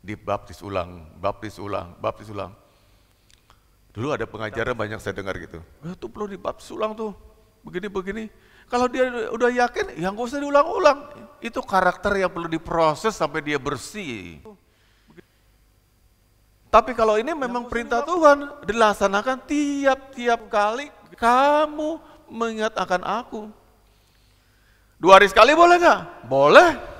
Dibaptis ulang, baptis ulang, baptis ulang. Dulu ada pengajaran banyak saya dengar gitu. Itu perlu dibaptis ulang tuh, begini-begini. Kalau dia udah yakin, ya nggak usah diulang-ulang. Itu karakter yang perlu diproses sampai dia bersih. Tapi kalau ini memang perintah Tuhan, dilaksanakan tiap-tiap kali kamu mengingat akan aku. 2 hari sekali boleh nggak? Boleh.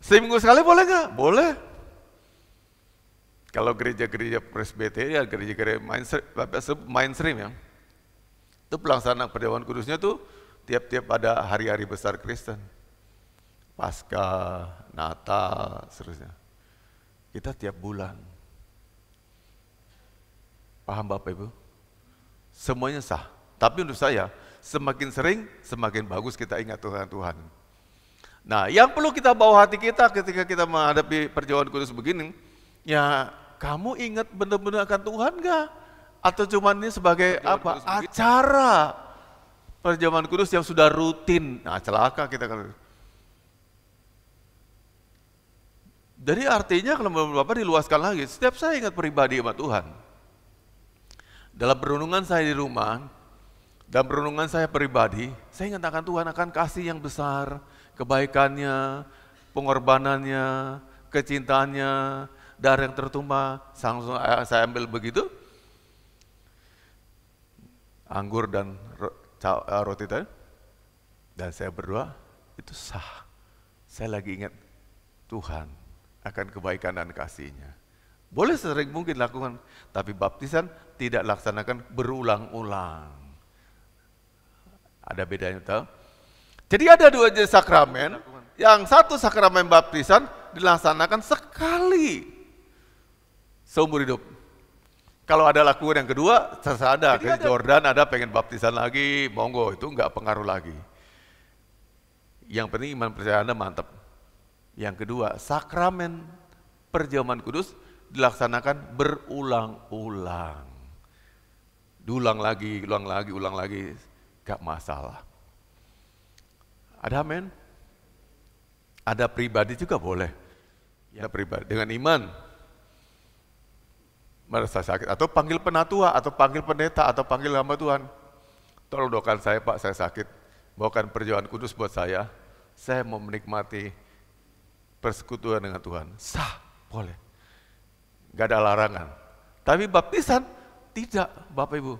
Seminggu sekali boleh nggak? Boleh. Kalau gereja-gereja presbyterian, gereja-gereja mainstream ya, itu pelaksanaan perjamuan kudusnya tuh tiap-tiap ada hari-hari besar Kristen. Paskah, Natal, seterusnya. Kita tiap bulan. Paham Bapak Ibu? Semuanya sah. Tapi untuk saya, semakin sering, semakin bagus kita ingat Tuhan. Nah, yang perlu kita bawa hati kita ketika kita menghadapi perjamuan kudus begini, ya kamu ingat benar-benar akan Tuhan gak? Atau cuma ini sebagai apa? Acara perjamuan kudus yang sudah rutin. Nah, celaka kita kan. Jadi artinya kalau Bapak diluaskan lagi, setiap saya ingat pribadi sama Tuhan. Dalam perenungan saya di rumah, dan perenungan saya pribadi, saya ingat akan Tuhan, akan kasih yang besar, kebaikannya, pengorbanannya, kecintaannya, darah yang tertumpah. Saya ambil begitu, anggur dan roti tadi, dan saya berdoa, itu sah. Saya lagi ingat Tuhan akan kebaikan dan kasih-Nya. Boleh sering mungkin lakukan, tapi baptisan tidak laksanakan berulang-ulang. Ada bedanya tahu? Jadi ada dua jenis sakramen, yang satu sakramen baptisan dilaksanakan sekali seumur hidup. Kalau ada lakukan yang kedua, terserah ada. Ke Jordan ada pengen baptisan lagi, monggo, itu enggak pengaruh lagi. Yang penting iman percaya Anda mantap. Yang kedua, sakramen perjamuan kudus dilaksanakan berulang-ulang. Ulang lagi, gak masalah. Ada amin? Ada pribadi juga boleh. Ya pribadi, dengan iman. Merasa sakit, atau panggil penatua, atau panggil pendeta, atau panggil hamba Tuhan. Tolong doakan saya Pak, saya sakit. Bawakan perjamuan kudus buat saya mau menikmati persekutuan dengan Tuhan. Sah, boleh. Gak ada larangan. Tapi baptisan, tidak Bapak Ibu.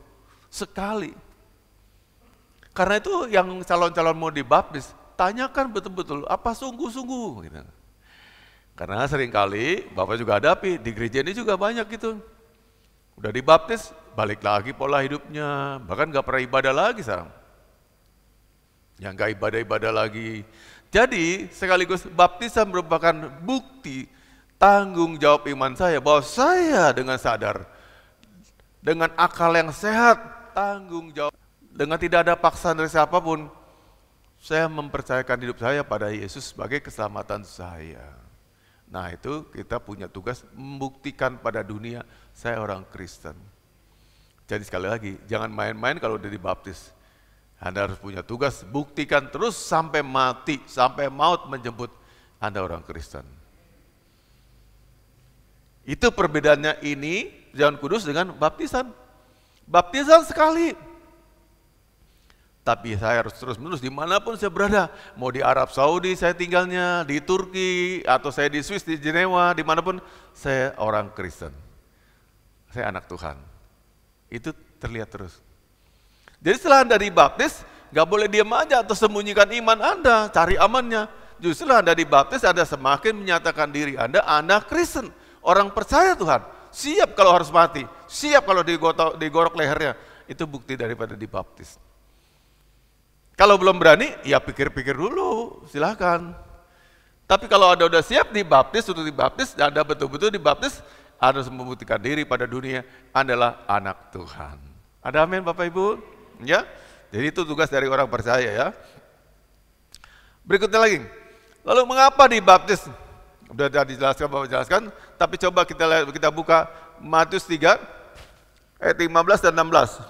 Sekali. Karena itu yang calon-calon mau dibaptis, tanyakan betul-betul, apa sungguh-sungguh? Gitu. Karena seringkali, Bapak juga hadapi, di gereja ini juga banyak gitu. Udah dibaptis, balik lagi pola hidupnya, bahkan gak pernah ibadah lagi sekarang. Yang gak ibadah-ibadah lagi. Jadi sekaligus baptisan merupakan bukti tanggung jawab iman saya, bahwa saya dengan sadar, dengan akal yang sehat, tanggung jawab, dengan tidak ada paksaan dari siapapun, saya mempercayakan hidup saya pada Yesus sebagai keselamatan saya. Nah itu kita punya tugas membuktikan pada dunia, saya orang Kristen. Jadi sekali lagi, jangan main-main kalau udah dibaptis. Anda harus punya tugas, buktikan terus sampai mati, sampai maut menjemput Anda orang Kristen. Itu perbedaannya ini, perjamuan kudus dengan baptisan. Baptisan sekali. Tapi saya harus terus-menerus dimanapun saya berada. Mau di Arab Saudi saya tinggalnya, di Turki, atau saya di Swiss, di Jenewa, dimanapun saya orang Kristen. Saya anak Tuhan. Itu terlihat terus. Jadi setelah Anda dibaptis, gak boleh diam aja atau sembunyikan iman Anda, cari amannya. Justru Anda dibaptis, Anda semakin menyatakan diri Anda anak Kristen. Orang percaya Tuhan, siap kalau harus mati, siap kalau digorok lehernya. Itu bukti daripada dibaptis. Kalau belum berani, ya pikir-pikir dulu, silakan. Tapi kalau Anda udah siap dibaptis, untuk dibaptis, Anda betul-betul dibaptis, Anda harus membuktikan diri pada dunia, Anda adalah anak Tuhan. Ada amin Bapak Ibu? Ya, jadi itu tugas dari orang percaya ya. Berikutnya lagi, lalu mengapa dibaptis? Sudah dijelaskan, Bapak jelaskan, tapi coba kita buka Matius 3 ayat 15 dan 16.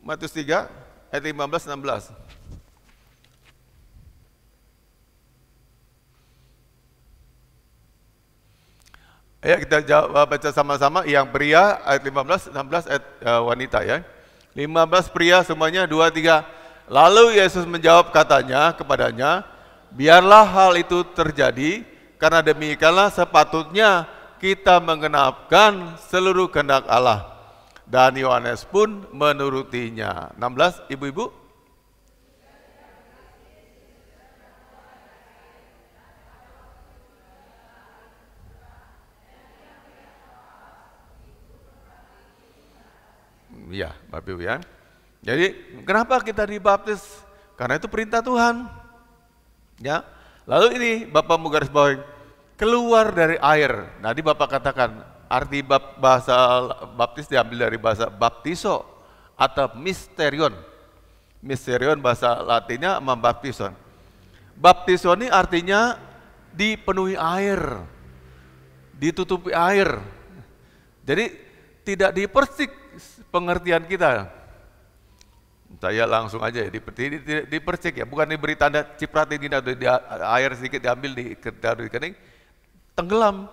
Matius 3 ayat 15 dan 16. Ayo kita baca sama-sama, yang pria ayat 15, 16 ayat wanita ya. 15 pria semuanya, 2, 3. Lalu Yesus menjawab katanya kepadanya, biarlah hal itu terjadi, karena demikianlah sepatutnya kita menggenapkan seluruh kehendak Allah. Dan Yohanes pun menurutinya. 16, ibu-ibu. Iya, Bapak Ibu ya. Jadi kenapa kita dibaptis? Karena itu perintah Tuhan. Ya. Lalu ini Bapak mau garis bawahi, keluar dari air. Tadi Bapak katakan arti bahasa baptis diambil dari bahasa baptiso atau mysterion. Mysterion bahasa Latinnya membaptison. Baptiso ini artinya dipenuhi air, ditutupi air. Jadi tidak dipersik pengertian kita. Saya langsung aja dipercik ya, bukan diberi tanda cipratin ini atau di air sedikit diambil di kening, tenggelam.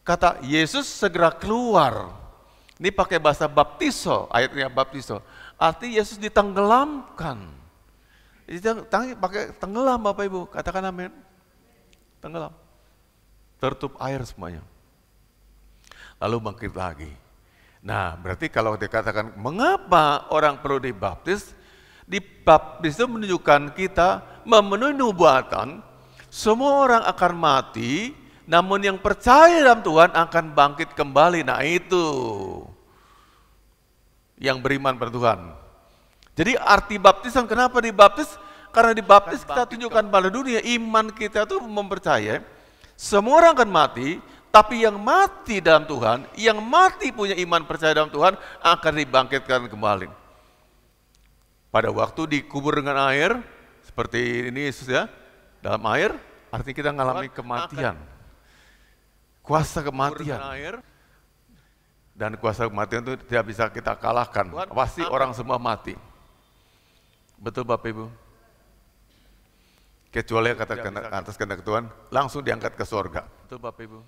Kata Yesus segera keluar. Ini pakai bahasa baptiso, ayatnya baptiso. Arti Yesus ditenggelamkan. Pakai tenggelam Bapak Ibu, katakan amin. Tenggelam. Tertutup air semuanya. Lalu bangkit lagi. Nah, berarti kalau dikatakan mengapa orang perlu dibaptis? Dibaptis itu menunjukkan kita memenuhi nubuatan, semua orang akan mati, namun yang percaya dalam Tuhan akan bangkit kembali. Nah itu yang beriman pada Tuhan. Jadi arti baptisan, kenapa dibaptis? Karena dibaptis kita tunjukkan pada dunia, iman kita itu mempercayai semua orang akan mati, tapi yang mati dalam Tuhan, yang mati punya iman percaya dalam Tuhan akan dibangkitkan kembali. Pada waktu dikubur dengan air, seperti ini Yesus ya, dalam air, artinya kita mengalami kematian. Kuasa kematian. Dan kuasa kematian itu tidak bisa kita kalahkan. Pasti orang semua mati. Betul Bapak Ibu? Kecuali katakan atas kehendak Tuhan, langsung diangkat ke surga. Betul Bapak Ibu?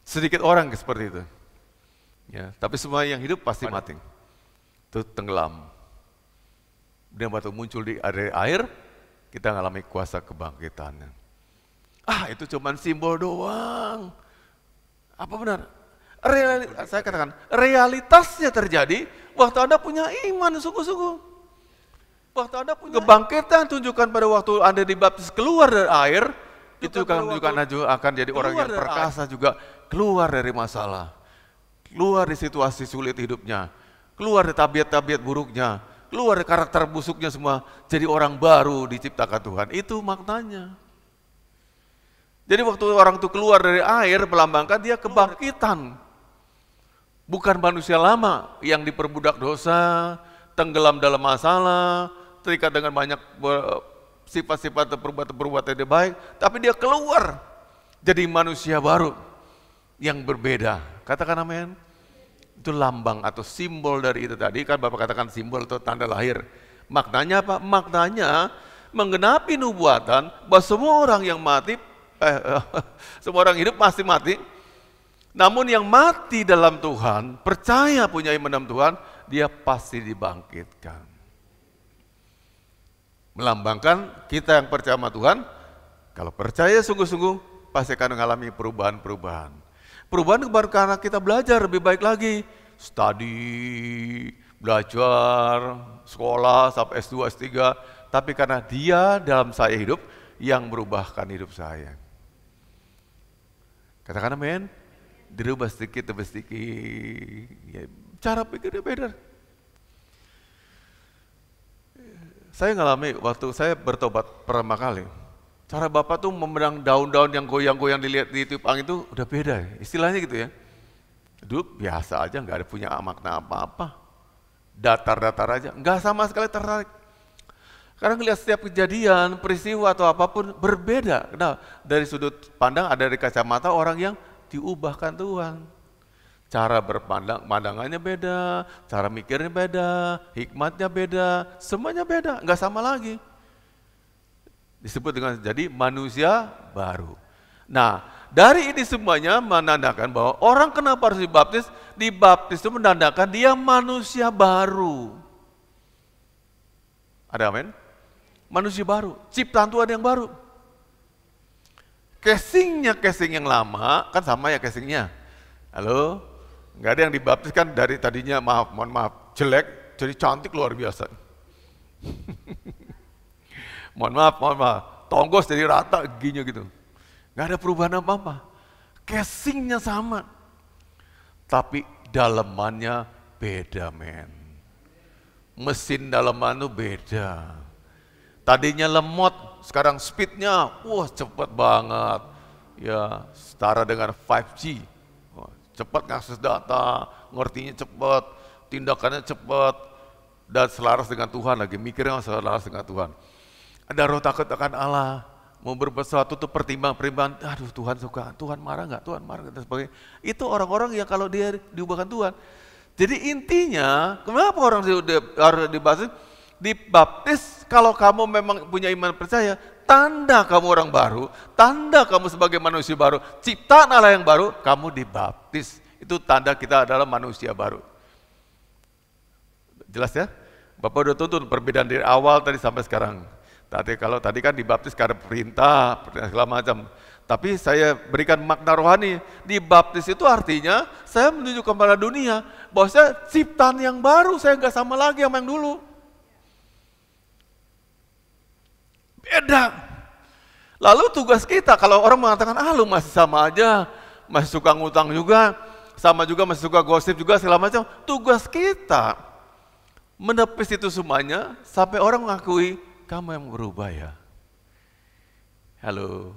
Sedikit orang seperti itu, ya. Tapi semua yang hidup pasti mati, itu tenggelam. Dan waktu muncul di air, kita mengalami kuasa kebangkitannya. Itu cuma simbol doang. Apa benar? Saya katakan, realitasnya terjadi waktu Anda punya iman sungguh-sungguh. Waktu Anda punya kebangkitan, tunjukkan pada waktu Anda dibaptis keluar dari air, itu akan menunjukkan Anda akan jadi orang yang perkasa juga, keluar dari masalah, keluar dari situasi sulit hidupnya, keluar dari tabiat-tabiat buruknya, keluar dari karakter busuknya semua, jadi orang baru diciptakan Tuhan. Itu maknanya. Jadi waktu orang itu keluar dari air, melambangkan dia kebangkitan. Bukan manusia lama yang diperbudak dosa, tenggelam dalam masalah, terikat dengan banyak sifat-sifat atau perbuatan yang baik, tapi dia keluar jadi manusia baru yang berbeda. Katakan amin. Itu lambang atau simbol dari itu tadi, kan Bapak katakan simbol atau tanda lahir. Maknanya apa? Maknanya menggenapi nubuatan bahwa semua orang yang mati, semua orang hidup pasti mati. Namun yang mati dalam Tuhan, percaya punya iman dalam Tuhan, dia pasti dibangkitkan. Melambangkan kita yang percaya sama Tuhan, kalau percaya sungguh-sungguh, pasti akan mengalami perubahan-perubahan. Perubahan bukan karena kita belajar lebih baik lagi, studi, belajar, sekolah sampai S2, S3, tapi karena dia dalam saya hidup yang merubahkan hidup saya. Katakan amin. Dirubah sedikit demi sedikit, ya, cara pikirnya beda. Saya ngalami waktu saya bertobat pertama kali, cara Bapak tuh memandang daun-daun yang goyang-goyang dilihat di tiup angin itu udah beda, istilahnya gitu ya. Dulu biasa aja, nggak ada punya makna apa-apa, datar-datar aja, nggak sama sekali tertarik. Karena ngelihat setiap kejadian, peristiwa atau apapun berbeda. Nah, dari sudut pandang ada dari kacamata orang yang diubahkan Tuhan. Cara pandangannya beda, cara mikirnya beda, hikmatnya beda, semuanya beda, nggak sama lagi. Disebut dengan jadi manusia baru. Nah, dari ini semuanya menandakan bahwa orang kenapa harus dibaptis? Dibaptis itu menandakan dia manusia baru. Ada amin? Manusia baru, ciptaan Tuhan yang baru. Casingnya casing yang lama, kan sama ya casingnya. Halo? Nggak ada yang dibaptiskan dari tadinya mohon maaf, jelek, jadi cantik luar biasa. mohon maaf, tonggos jadi rata giginya gitu. Nggak ada perubahan apa-apa. Casingnya sama, tapi dalemannya beda men. Mesin dalaman itu beda. Tadinya lemot, sekarang speednya, wah cepat banget. Ya, setara dengan 5G. Wah, cepat ngakses data, ngertinya cepat, tindakannya cepat, dan selaras dengan Tuhan lagi, mikirnya selaras dengan Tuhan. Ada roh takut akan Allah, mau berbuat sesuatu tuh pertimbang-pertimbang, aduh Tuhan suka, Tuhan marah nggak, dan sebagainya. Itu orang-orang yang kalau dia diubahkan Tuhan. Jadi intinya, kenapa orang harus dibaptis? Kalau kamu memang punya iman percaya, tanda kamu orang baru, tanda kamu sebagai manusia baru, ciptaan Allah yang baru, kamu dibaptis. Itu tanda kita adalah manusia baru. Jelas ya? Bapak udah tuntun perbedaan dari awal tadi sampai sekarang. Kalau tadi kan dibaptis karena perintah segala macam. Tapi saya berikan makna rohani. Dibaptis itu artinya saya menunjukkan kepada dunia bahwa saya ciptaan yang baru, saya nggak sama lagi sama yang dulu. Beda. Lalu tugas kita, kalau orang mengatakan, lu masih sama aja, masih suka ngutang juga, sama juga masih suka gosip juga segala macam. Tugas kita menepis itu semuanya sampai orang mengakui, kamu yang berubah ya. Halo,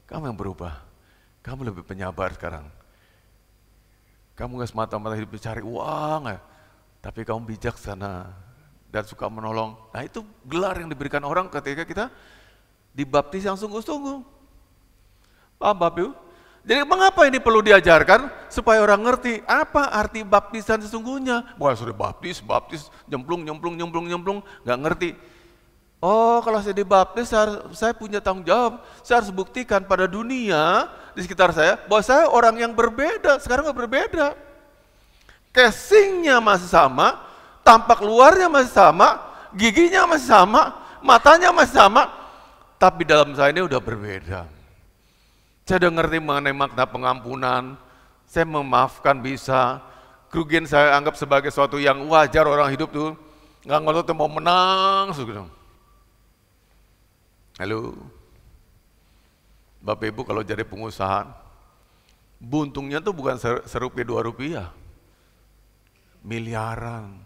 kamu yang berubah. Kamu lebih penyabar sekarang. Kamu gak semata-mata hidup mencari uang ya, tapi kamu bijaksana dan suka menolong. Nah itu gelar yang diberikan orang ketika kita dibaptis yang sungguh-sungguh. Paham Bapak Ibu? Jadi mengapa ini perlu diajarkan? Supaya orang ngerti apa arti baptisan sesungguhnya. Wah sudah baptis, nyemplung, gak ngerti. Oh kalau saya dibaptis, saya punya tanggung jawab. Saya harus buktikan pada dunia di sekitar saya, bahwa saya orang yang berbeda. Sekarang gak berbeda. Casingnya masih sama, tampak luarnya masih sama, giginya masih sama, matanya masih sama, tapi dalam saya ini udah berbeda. Saya udah ngerti mengenai makna pengampunan, saya memaafkan bisa, kerugian saya anggap sebagai sesuatu yang wajar orang hidup tuh, nggak ngotot mau menang, gitu. Halo, Bapak Ibu kalau jadi pengusaha, buntungnya tuh bukan serupiah 2 rupiah, miliaran.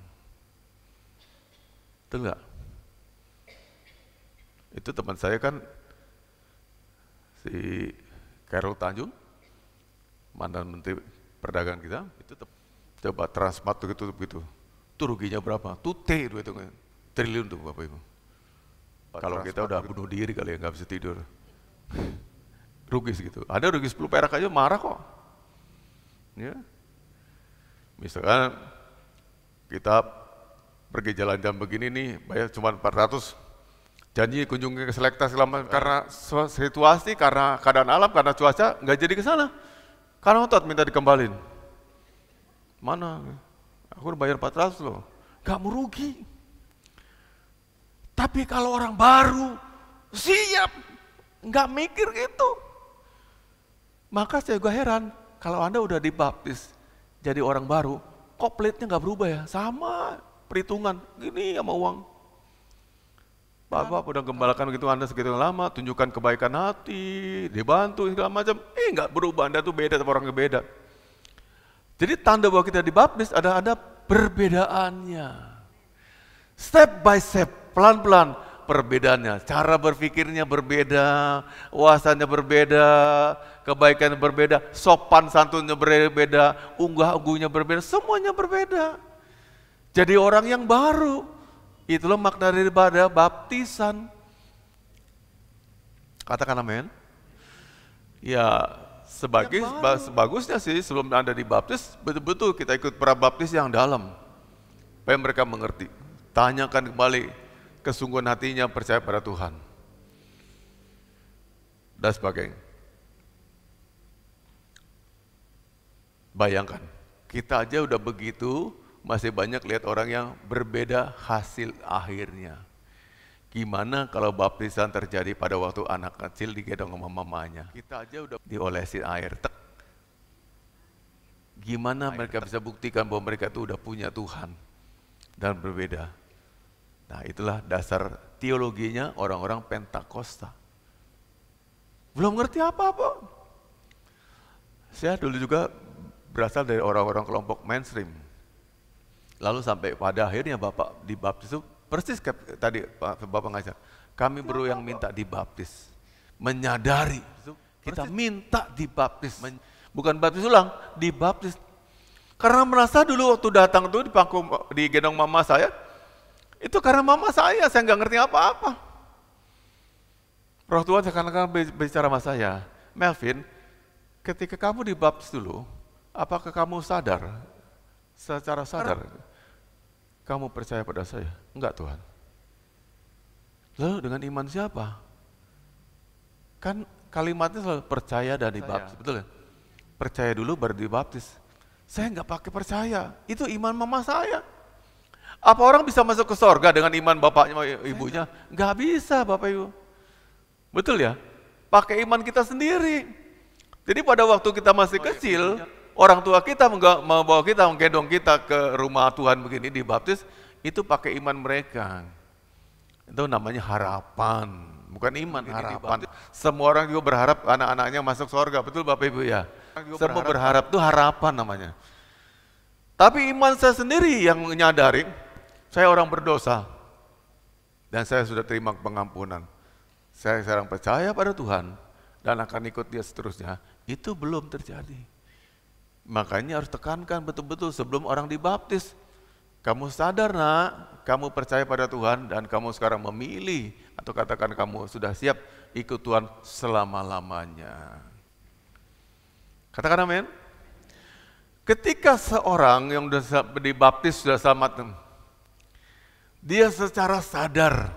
Betul nggak? Itu teman saya kan si Khairul Tanjung, mantan Menteri Perdagangan kita, itu coba Transmart gitu. Itu ruginya berapa? Tuh T itu triliun tuh Bapak Ibu. Kalau kita udah bunuh diri kali ya nggak bisa tidur. Rugi segitu. Ada rugi 10 perak aja marah kok. Ya. Misalkan kita pergi jalan-jalan begini nih, bayar cuma 400, janji kunjungi ke Selekta selama karena situasi, karena keadaan alam, karena cuaca, nggak jadi ke sana. Karena otot minta dikembalin. Mana? Aku udah bayar 400 loh. Nggak mau rugi. Tapi kalau orang baru, siap, nggak mikir gitu. Maka saya juga heran, kalau Anda udah dibaptis jadi orang baru, kok plate-nya nggak berubah ya? Sama. Perhitungan, gini sama uang. Bapak udah gembalakan begitu Anda segitu lama, tunjukkan kebaikan hati, dibantu segala macam, nggak berubah, Anda tuh beda sama orang yang beda. Jadi tanda bahwa kita dibaptis ada perbedaannya. Step by step, pelan-pelan perbedaannya, cara berpikirnya berbeda, wawasannya berbeda, kebaikannya berbeda, sopan santunnya berbeda, unggah-ungguhnya berbeda, semuanya berbeda. Jadi orang yang baru, itulah makna daripada baptisan. Katakan amin. Ya, sebagusnya sih sebelum Anda dibaptis, betul-betul kita ikut prabaptis yang dalam. Supaya mereka mengerti. Tanyakan kembali kesungguhan hatinya percaya pada Tuhan. Dan sebagainya. Bayangkan, kita aja udah begitu, masih banyak lihat orang yang berbeda hasil akhirnya. Gimana kalau baptisan terjadi pada waktu anak kecil digendong sama mamanya? Kita aja udah diolesin air, tek. Gimana mereka bisa buktikan bahwa mereka itu udah punya Tuhan dan berbeda? Nah itulah dasar teologinya orang-orang Pentakosta. Belum ngerti apa-apa. Saya dulu juga berasal dari orang-orang kelompok mainstream. Lalu sampai pada akhirnya Bapak dibaptis itu persis tadi Bapak ngajar. Kami baru yang minta dibaptis. Menyadari kita minta dibaptis. Bukan baptis ulang, dibaptis. Karena merasa dulu waktu datang tuh di gendong mama saya, itu karena mama saya nggak ngerti apa-apa. Roh Tuhan seakan-akan bicara sama saya, Melvin, ketika kamu dibaptis dulu, apakah kamu sadar, secara sadar, kamu percaya pada saya? Enggak Tuhan. Lalu dengan iman siapa? Kan kalimatnya selalu percaya dan dibaptis, betul ya? Percaya dulu baru dibaptis. Saya enggak pakai percaya, itu iman mama saya. Apa orang bisa masuk ke sorga dengan iman bapaknya ibunya? Enggak bisa Bapak Ibu. Betul ya? Pakai iman kita sendiri. Jadi pada waktu kita masih kecil, orang tua kita membawa kita, menggendong kita ke rumah Tuhan begini dibaptis, itu pakai iman mereka. Itu namanya harapan, bukan iman, harapan. Semua orang juga berharap anak-anaknya masuk surga, betul Bapak Ibu ya? Semua berharap itu harapan namanya. Tapi iman saya sendiri yang menyadari, saya orang berdosa, dan saya sudah terima pengampunan. Saya sekarang percaya pada Tuhan, dan akan ikut Dia seterusnya, itu belum terjadi. Makanya harus tekankan betul-betul sebelum orang dibaptis. Kamu sadar nak, kamu percaya pada Tuhan dan kamu sekarang memilih atau katakan kamu sudah siap ikut Tuhan selama-lamanya. Katakan amin. Ketika seorang yang sudah dibaptis sudah selamat, dia secara sadar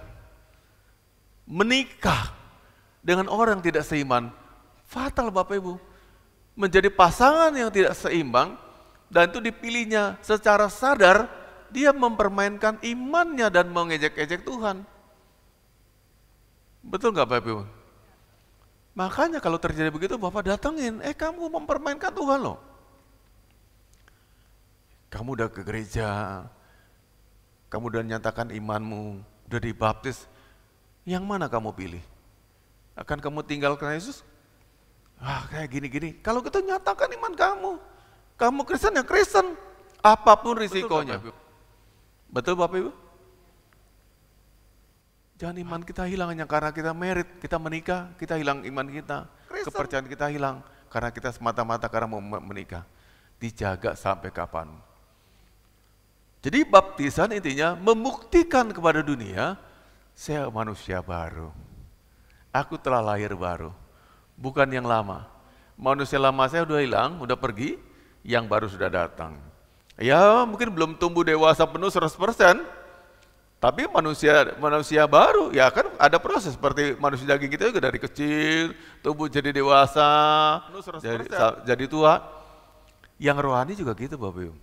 menikah dengan orang yang tidak seiman, fatal Bapak Ibu. Menjadi pasangan yang tidak seimbang dan itu dipilihnya secara sadar, dia mempermainkan imannya dan mengejek-ejek Tuhan. Betul nggak Bapak Ibu? Makanya kalau terjadi begitu Bapak datengin, kamu mempermainkan Tuhan loh. Kamu udah ke gereja, kamu udah nyatakan imanmu, udah dibaptis, yang mana kamu pilih? Akan kamu tinggalkan Yesus? Kayak gini-gini. Kalau kita nyatakan iman kamu Kristen ya Kristen, apapun risikonya. Betul Bapak Ibu? Jangan iman kita hilang hanya karena kita merit, kita menikah, kita hilang iman kita. Kepercayaan kita hilang karena kita semata-mata karena mau menikah. Dijaga sampai kapan. Jadi baptisan intinya membuktikan kepada dunia, saya manusia baru. Aku telah lahir baru, bukan yang lama. Manusia lama saya udah hilang, udah pergi, yang baru sudah datang. Ya mungkin belum tumbuh dewasa penuh 100%, tapi manusia baru, ya kan ada proses seperti manusia daging kita juga dari kecil, tumbuh jadi dewasa, jadi tua. Yang rohani juga gitu Bapak Ibu.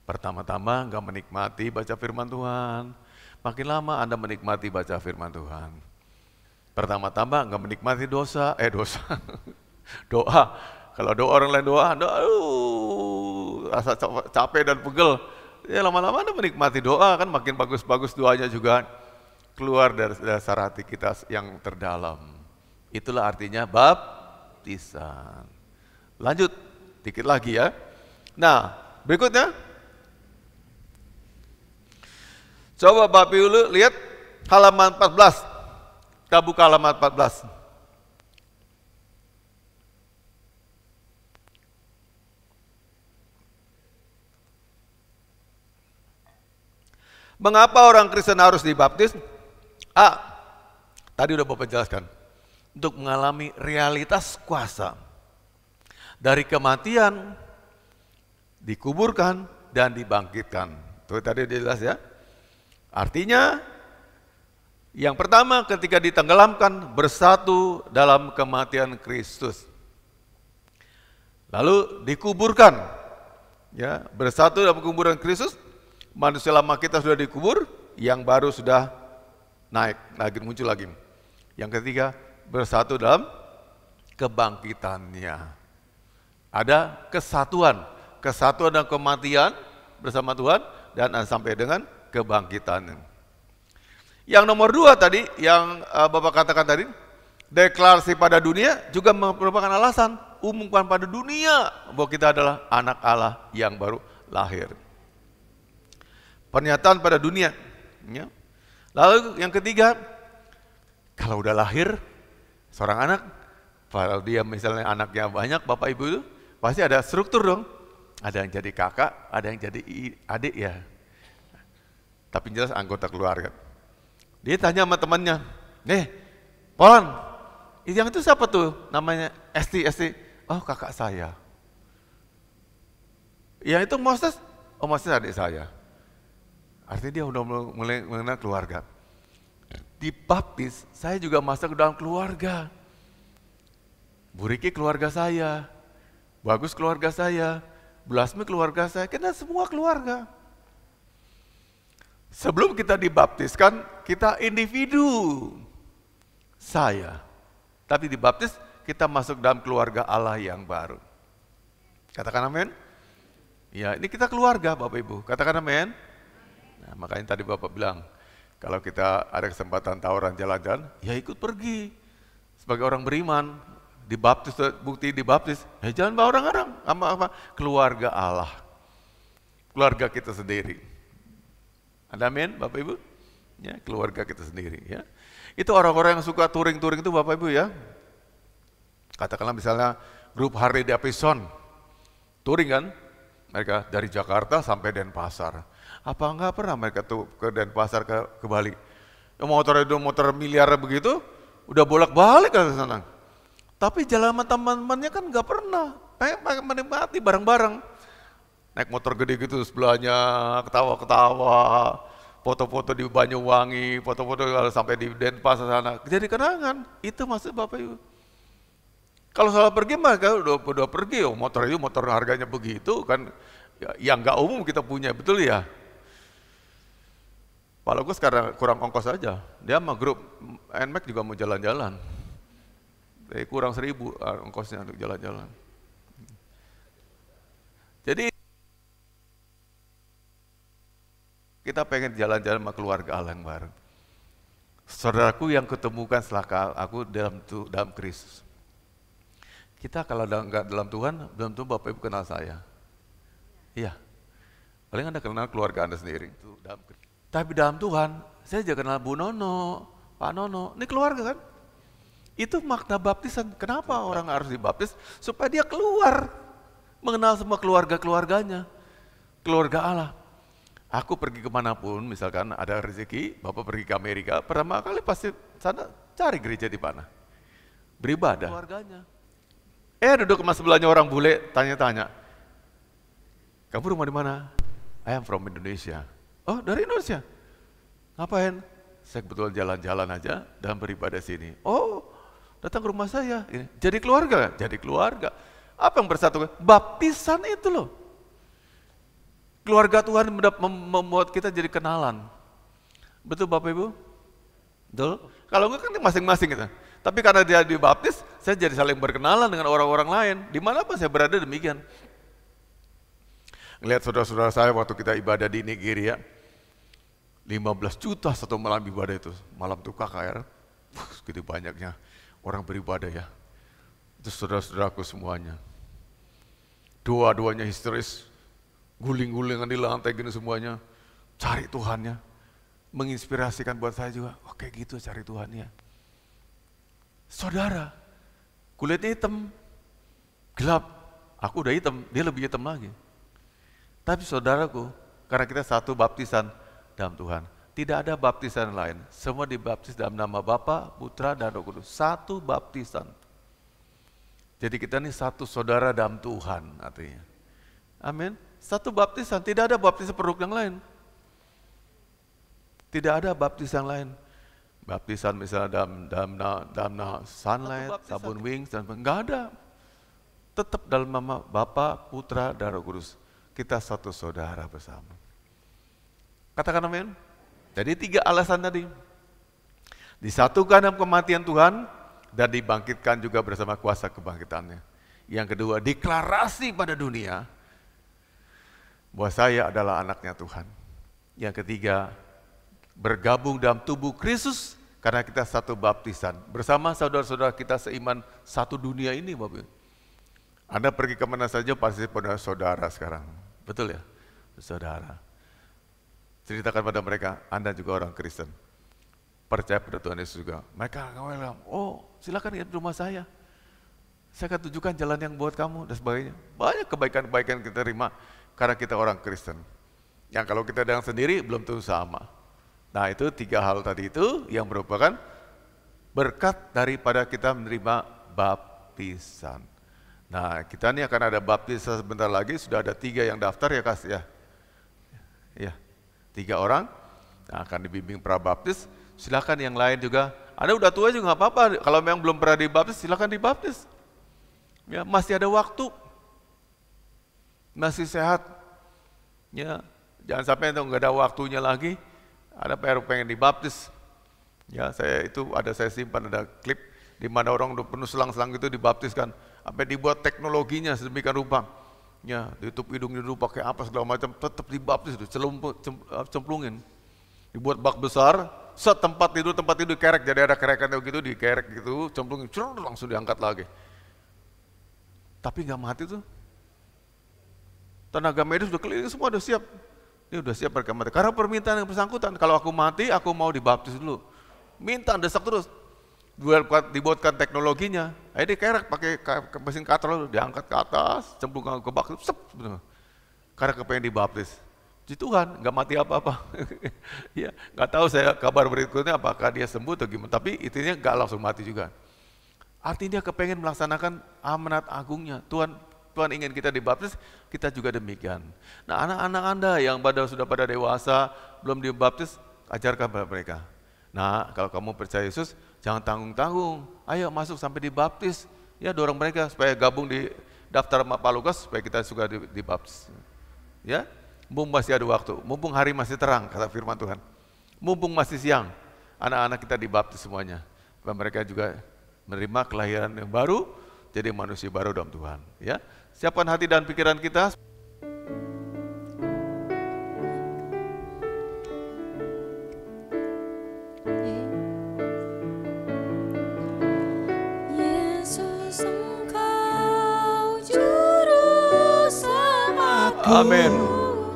Pertama-tama enggak menikmati baca firman Tuhan, makin lama Anda menikmati baca firman Tuhan. Pertama-tama enggak menikmati doa. Kalau doa orang lain doa, rasa capek dan pegel. Ya lama-lama Anda menikmati doa kan makin bagus-bagus doanya juga keluar dari dasar hati kita yang terdalam. Itulah artinya baptisan. Lanjut dikit lagi ya. Nah, berikutnya. Coba Bapak Ibu lihat halaman 14. Kita buka halaman 14. Mengapa orang Kristen harus dibaptis? Tadi udah Bapak jelaskan. Untuk mengalami realitas kuasa. Dari kematian, dikuburkan, dan dibangkitkan. Itu tadi udah jelas ya. Artinya, yang pertama ketika ditenggelamkan, bersatu dalam kematian Kristus. Lalu dikuburkan. Ya, bersatu dalam kuburan Kristus. Manusia lama kita sudah dikubur, yang baru sudah naik, lagi muncul lagi. Yang ketiga, bersatu dalam kebangkitannya. Ada kesatuan dan kematian bersama Tuhan, dan sampai dengan kebangkitan. Yang nomor 2 tadi, yang Bapak katakan tadi, deklarasi pada dunia juga merupakan alasan, umumkan pada dunia bahwa kita adalah anak Allah yang baru lahir. pernyataan pada dunia. Ya. Lalu yang ketiga, kalau udah lahir seorang anak, kalau dia misalnya anaknya banyak, bapak ibu itu pasti ada struktur dong. Ada yang jadi kakak, ada yang jadi adik ya. Tapi jelas anggota keluarga. Dia tanya sama temannya, Polan, yang itu siapa tuh? Namanya Esti. Oh, kakak saya. Yang itu Moses, oh Moses adik saya. Artinya dia udah mulai mengenal keluarga. Dibaptis, saya juga masuk ke dalam keluarga. Bu Riki keluarga saya, Bagus keluarga saya, Blasmi keluarga saya, kita semua keluarga. Sebelum kita dibaptiskan, kita individu saya. Tapi dibaptis, kita masuk dalam keluarga Allah yang baru. Katakan amin. Ya, ini kita keluarga Bapak Ibu, katakan amin. Nah, makanya tadi Bapak bilang, kalau kita ada kesempatan tawaran jalan-jalan, ya ikut pergi. Sebagai orang beriman, dibaptis, bukti dibaptis, ya jangan bawa orang-orang, apa keluarga Allah. Keluarga kita sendiri. Ada amin Bapak Ibu? Ya, keluarga kita sendiri ya. Itu orang-orang yang suka touring-touring itu Bapak Ibu ya. Katakanlah misalnya grup Harley Davidson, touring kan? Mereka dari Jakarta sampai Denpasar. Apa enggak pernah mereka tuh ke Denpasar ke Bali? Motor itu motor miliar begitu, udah bolak-balik ke sana. Tapi jalan sama teman-temannya kan enggak pernah. Pengen menikmati bareng-bareng. Naik motor gede gitu sebelahnya, ketawa-ketawa, foto-foto di Banyuwangi, foto-foto sampai di Denpasar sana. Jadi kenangan, itu maksud Bapak Ibu. Kalau salah pergi mah udah pergi, motor itu motor harganya begitu kan, yang nggak umum kita punya, betul ya? Kalau gue sekarang kurang ongkos aja, dia sama grup NMAX juga mau jalan-jalan, kurang 1.000 ongkosnya untuk jalan-jalan. Jadi kita pengen jalan-jalan sama keluarga Allah yang baru. Saudaraku yang ketemukan setelah aku dalam Kristus. Kita kalau nggak dalam Tuhan, belum tentu Bapak Ibu kenal saya. Iya, paling Anda kenal keluarga Anda sendiri. Tapi dalam Tuhan, saya juga kenal Bu Nono, Pak Nono, ini keluarga kan? Itu makna baptisan. Kenapa orang harus dibaptis? Supaya dia keluar, mengenal semua keluarga-keluarganya, keluarga Allah. Aku pergi kemanapun, misalkan ada rezeki, Bapak pergi ke Amerika, pertama kali pasti sana cari gereja di mana, beribadah. Keluarganya. Duduk sama sebelahnya orang bule, tanya-tanya, kamu rumah di mana? I am from Indonesia. Oh, dari Indonesia? Ngapain? Saya kebetulan jalan-jalan aja dan beribadah sini. Oh, datang ke rumah saya. Jadi keluarga? Jadi keluarga. Apa yang bersatu? Baptisan itu loh. Keluarga Tuhan membuat kita jadi kenalan. Betul Bapak Ibu? Betul? Kalau enggak kan masing-masing kita. Tapi karena dia dibaptis, saya jadi saling berkenalan dengan orang-orang lain. Dimanapun saya berada demikian. Ngelihat saudara-saudara saya waktu kita ibadah di Nigeria, 15 juta satu malam ibadah itu. Malam itu KKR, segitu banyaknya orang beribadah ya. Itu saudara-saudaraku semuanya. Dua-duanya histeris, guling-gulingan di lantai gini semuanya. Cari Tuhannya, menginspirasikan buat saya juga. Oke gitu cari Tuhannya. Saudara, kulitnya hitam, gelap, aku udah hitam, dia lebih hitam lagi. Tapi saudaraku, karena kita satu baptisan dalam Tuhan, tidak ada baptisan lain, semua dibaptis dalam nama Bapa, Putra, dan Roh Kudus, satu baptisan. Jadi kita ini satu saudara dalam Tuhan artinya. Amin. Satu baptisan, tidak ada baptisan produk yang lain. Tidak ada baptisan lain. Baptisan misalnya dalam Sunlight, Sabun Wings, dan enggak ada. Tetap dalam nama Bapa, Putra, dan Roh Kudus. Kita satu saudara bersama. Katakan amin. Jadi 3 alasan tadi. Disatukan dalam kematian Tuhan dan dibangkitkan juga bersama kuasa kebangkitannya. Yang kedua, deklarasi pada dunia bahwa saya adalah anaknya Tuhan. Yang ketiga, bergabung dalam tubuh Kristus karena kita satu baptisan bersama saudara-saudara kita seiman satu dunia ini Bapak. Anda pergi kemana saja pasti pada saudara sekarang, betul ya? Saudara. ceritakan pada mereka, Anda juga orang Kristen. Percaya pada Tuhan Yesus juga. Mereka bilang, oh silakan lihat rumah saya akan tunjukkan jalan yang buat kamu dan sebagainya. Banyak kebaikan-kebaikan kita terima karena kita orang Kristen. Yang kalau kita dengan sendiri belum tentu sama. Nah itu 3 hal tadi itu yang merupakan berkat daripada kita menerima baptisan. Nah kita ini akan ada baptisan sebentar lagi, sudah ada 3 yang daftar ya Kas ya. Ya, 3 orang akan dibimbing prabaptis. Silakan yang lain juga. Anda udah tua juga nggak apa-apa. Kalau memang belum pernah dibaptis, silakan dibaptis. Ya, masih ada waktu, masih sehat. Ya, jangan sampai itu nggak ada waktunya lagi. Ada pengen dibaptis. Ya, saya simpan ada klip di mana orang udah penuh selang-selang itu dibaptiskan. Sampai dibuat teknologinya sedemikian rupa. Ya, ditutup hidungnya dulu pakai apa segala macam, tetap dibaptis itu, cemplungin. Dibuat bak besar, tempat tidur kerek, jadi ada kerekan gitu, dikerek gitu, cemplungin, langsung diangkat lagi. Tapi nggak mati tuh. Tenaga medis udah keliling semua, udah siap. Ini udah siap mereka mati. Karena permintaan yang bersangkutan, kalau aku mati, aku mau dibaptis dulu. Minta, desak terus. Dibuatkan teknologinya, dikerek pakai mesin cutter lalu diangkat ke atas, cemplung ke bak, karena kepengen dibaptis. Puji Tuhan, nggak mati apa-apa. Ya, nggak tahu saya kabar berikutnya apakah dia sembuh atau gimana, tapi intinya nggak langsung mati juga. Artinya kepengen melaksanakan amanat agungnya. Tuhan ingin kita dibaptis, kita juga demikian. Nah anak-anak Anda yang sudah pada dewasa, belum dibaptis, ajarkan pada mereka. Nah kalau kamu percaya Yesus, jangan tanggung-tanggung, ayo masuk sampai dibaptis. Ya dorong mereka supaya gabung di daftar Pak Lukas, supaya kita juga dibaptis. Ya, mumpung masih ada waktu, mumpung hari masih terang, kata firman Tuhan. Mumpung masih siang, anak-anak kita dibaptis semuanya. Supaya mereka juga menerima kelahiran yang baru, jadi manusia baru dalam Tuhan. Ya, siapkan hati dan pikiran kita. Yesus Engkau juru selamatku. Amin.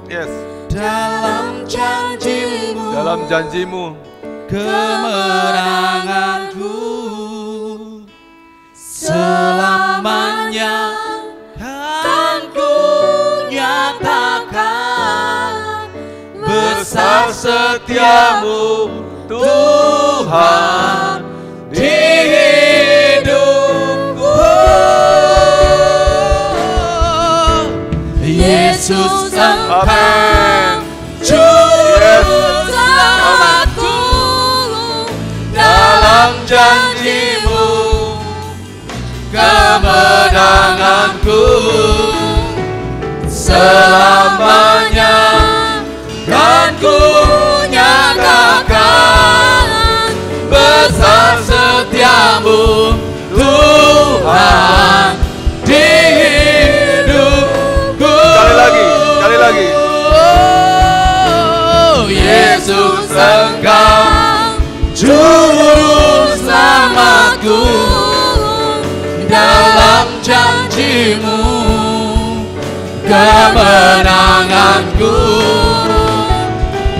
Yes. Dalam janjimu, kemenanganku selamanya kan ku nyatakan besar setiamu Tuhan di hidupku. Yesus Engkau juru selamatku, dalam janjimu kemenanganku selamanya kan ku nyatakan besar setiamu Tuhan di hidupku. Sekali lagi. Yesus Engkau juru selamatku, dalam janjimu kemenanganku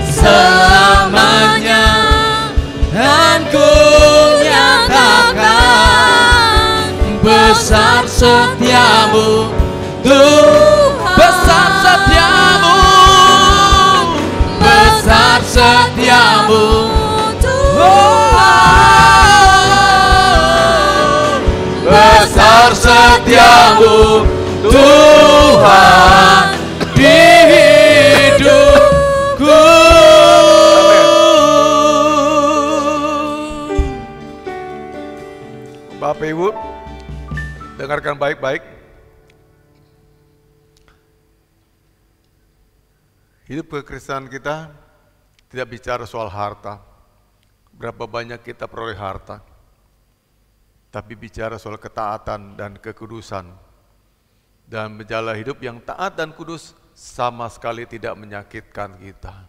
selamanya dan ku nyatakan besar setiamu Tuhan, besar setiamu, besar setiamu Tuhan, besar setiamu Tuhan di hidupku. Bapak Ibu, dengarkan baik-baik. Hidup kekristenan kita tidak bicara soal harta, berapa banyak kita peroleh harta, tapi bicara soal ketaatan dan kekudusan. Dan menjalani hidup yang taat dan kudus sama sekali tidak menyakitkan kita.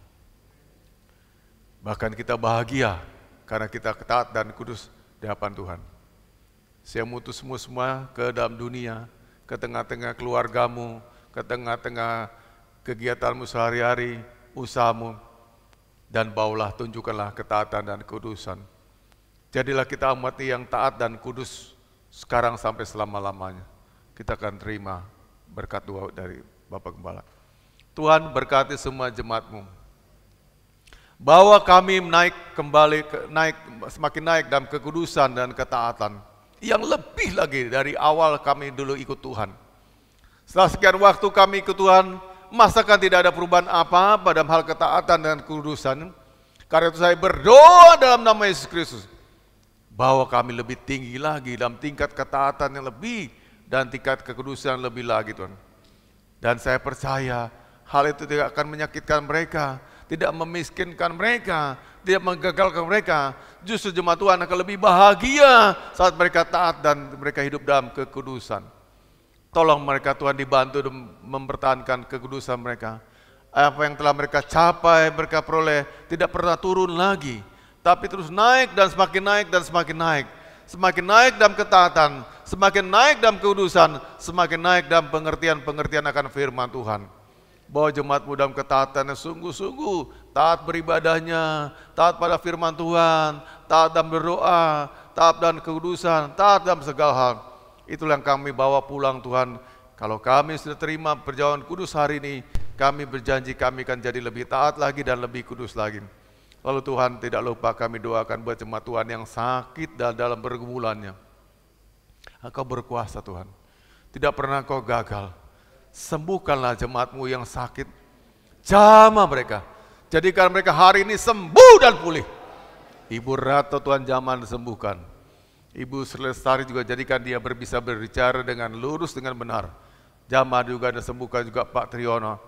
Bahkan kita bahagia karena kita taat dan kudus di hadapan Tuhan. Saya mutusmu semua ke dalam dunia, ke tengah-tengah keluargamu, ke tengah-tengah kegiatanmu sehari-hari, usahamu. Dan bawalah, tunjukkanlah ketaatan dan kudusan. Jadilah kita umat yang taat dan kudus sekarang sampai selama-lamanya. Kita akan terima berkat doa dari Bapak Gembala. Tuhan berkati semua jemaat-Mu. Bawa kami semakin naik dalam kekudusan dan ketaatan yang lebih lagi dari awal kami dulu ikut Tuhan. Setelah sekian waktu kami ikut Tuhan, masakan tidak ada perubahan apa-apa dalam hal ketaatan dan kekudusan. Karena itu saya berdoa dalam nama Yesus Kristus, bahwa kami lebih tinggi lagi dalam tingkat ketaatan yang lebih dan tingkat kekudusan yang lebih lagi, Tuhan. Dan saya percaya hal itu tidak akan menyakitkan mereka, tidak memiskinkan mereka, tidak menggagalkan mereka. Justru jemaat Tuhan akan lebih bahagia saat mereka taat dan mereka hidup dalam kekudusan. Tolong mereka Tuhan dibantu mempertahankan kekudusan mereka. Apa yang telah mereka capai, mereka peroleh tidak pernah turun lagi, tapi terus naik dan semakin naik dan semakin naik. Semakin naik dalam ketaatan, semakin naik dalam kekudusan, semakin naik dalam pengertian-pengertian akan firman Tuhan. Bawa jemaat-Mu dalam ketaatan yang sungguh-sungguh, taat beribadahnya, taat pada firman Tuhan, taat dalam berdoa, taat dalam kekudusan, taat dalam segala hal. Itulah yang kami bawa pulang, Tuhan. Kalau kami sudah terima perjalanan kudus hari ini, kami berjanji kami akan jadi lebih taat lagi dan lebih kudus lagi. Lalu Tuhan, tidak lupa kami doakan buat jemaat Tuhan yang sakit dan dalam pergumulannya. Engkau berkuasa, Tuhan. Tidak pernah Kau gagal. Sembuhkanlah jemaat-Mu yang sakit. Jamah mereka. Jadikan mereka hari ini sembuh dan pulih. Ibu Rato Tuhan jamah disembuhkan. Ibu Lestari juga jadikan dia bisa berbicara dengan lurus, dengan benar. Jamah juga disembuhkan juga Pak Triyono.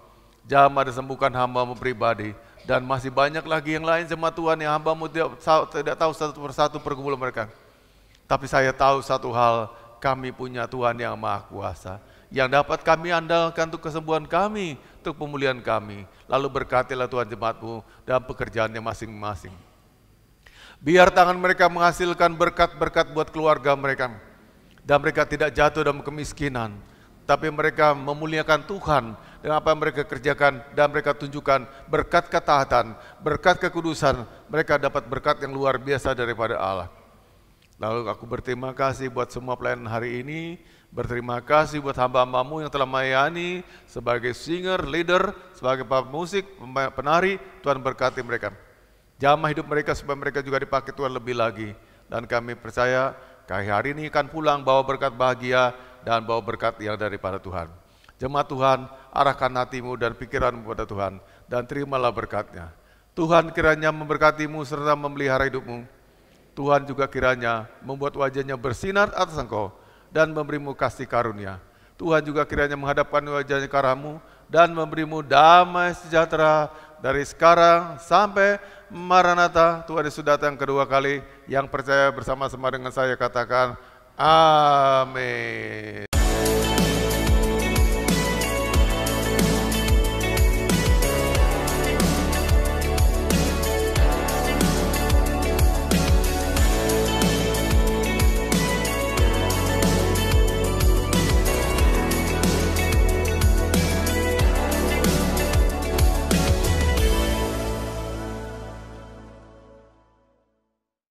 Jamah disembuhkan hamba-Mu pribadi. Dan masih banyak lagi yang lain jemaat Tuhan yang hamba-Mu tidak tahu satu persatu pergumulan mereka. Tapi saya tahu satu hal, kami punya Tuhan yang Maha Kuasa, yang dapat kami andalkan untuk kesembuhan kami, untuk pemulihan kami. Lalu berkatilah Tuhan jemaat-Mu dalam pekerjaannya masing-masing. Biar tangan mereka menghasilkan berkat-berkat buat keluarga mereka. Dan mereka tidak jatuh dalam kemiskinan, tapi mereka memuliakan Tuhan dengan apa yang mereka kerjakan dan mereka tunjukkan berkat ketaatan, berkat kekudusan, mereka dapat berkat yang luar biasa daripada Allah. Lalu aku berterima kasih buat semua pelayanan hari ini, berterima kasih buat hamba-hamba-Mu yang telah melayani sebagai singer, leader, sebagai pemusik, penari. Tuhan berkati mereka. Jamah hidup mereka supaya mereka juga dipakai Tuhan lebih lagi. Dan kami percaya hari ini akan pulang bawa berkat bahagia dan bawa berkat yang daripada Tuhan. Jemaat Tuhan, arahkan hatimu dan pikiranmu pada Tuhan dan terimalah berkatnya. Tuhan kiranya memberkatimu serta memelihara hidupmu. Tuhan juga kiranya membuat wajahnya bersinar atas engkau dan memberimu kasih karunia. Tuhan juga kiranya menghadapkan wajahnya ke arahmu dan memberimu damai sejahtera dari sekarang sampai Maranatha. Tuhan Yesus datang kedua kali. Yang percaya bersama-sama dengan saya katakan amin.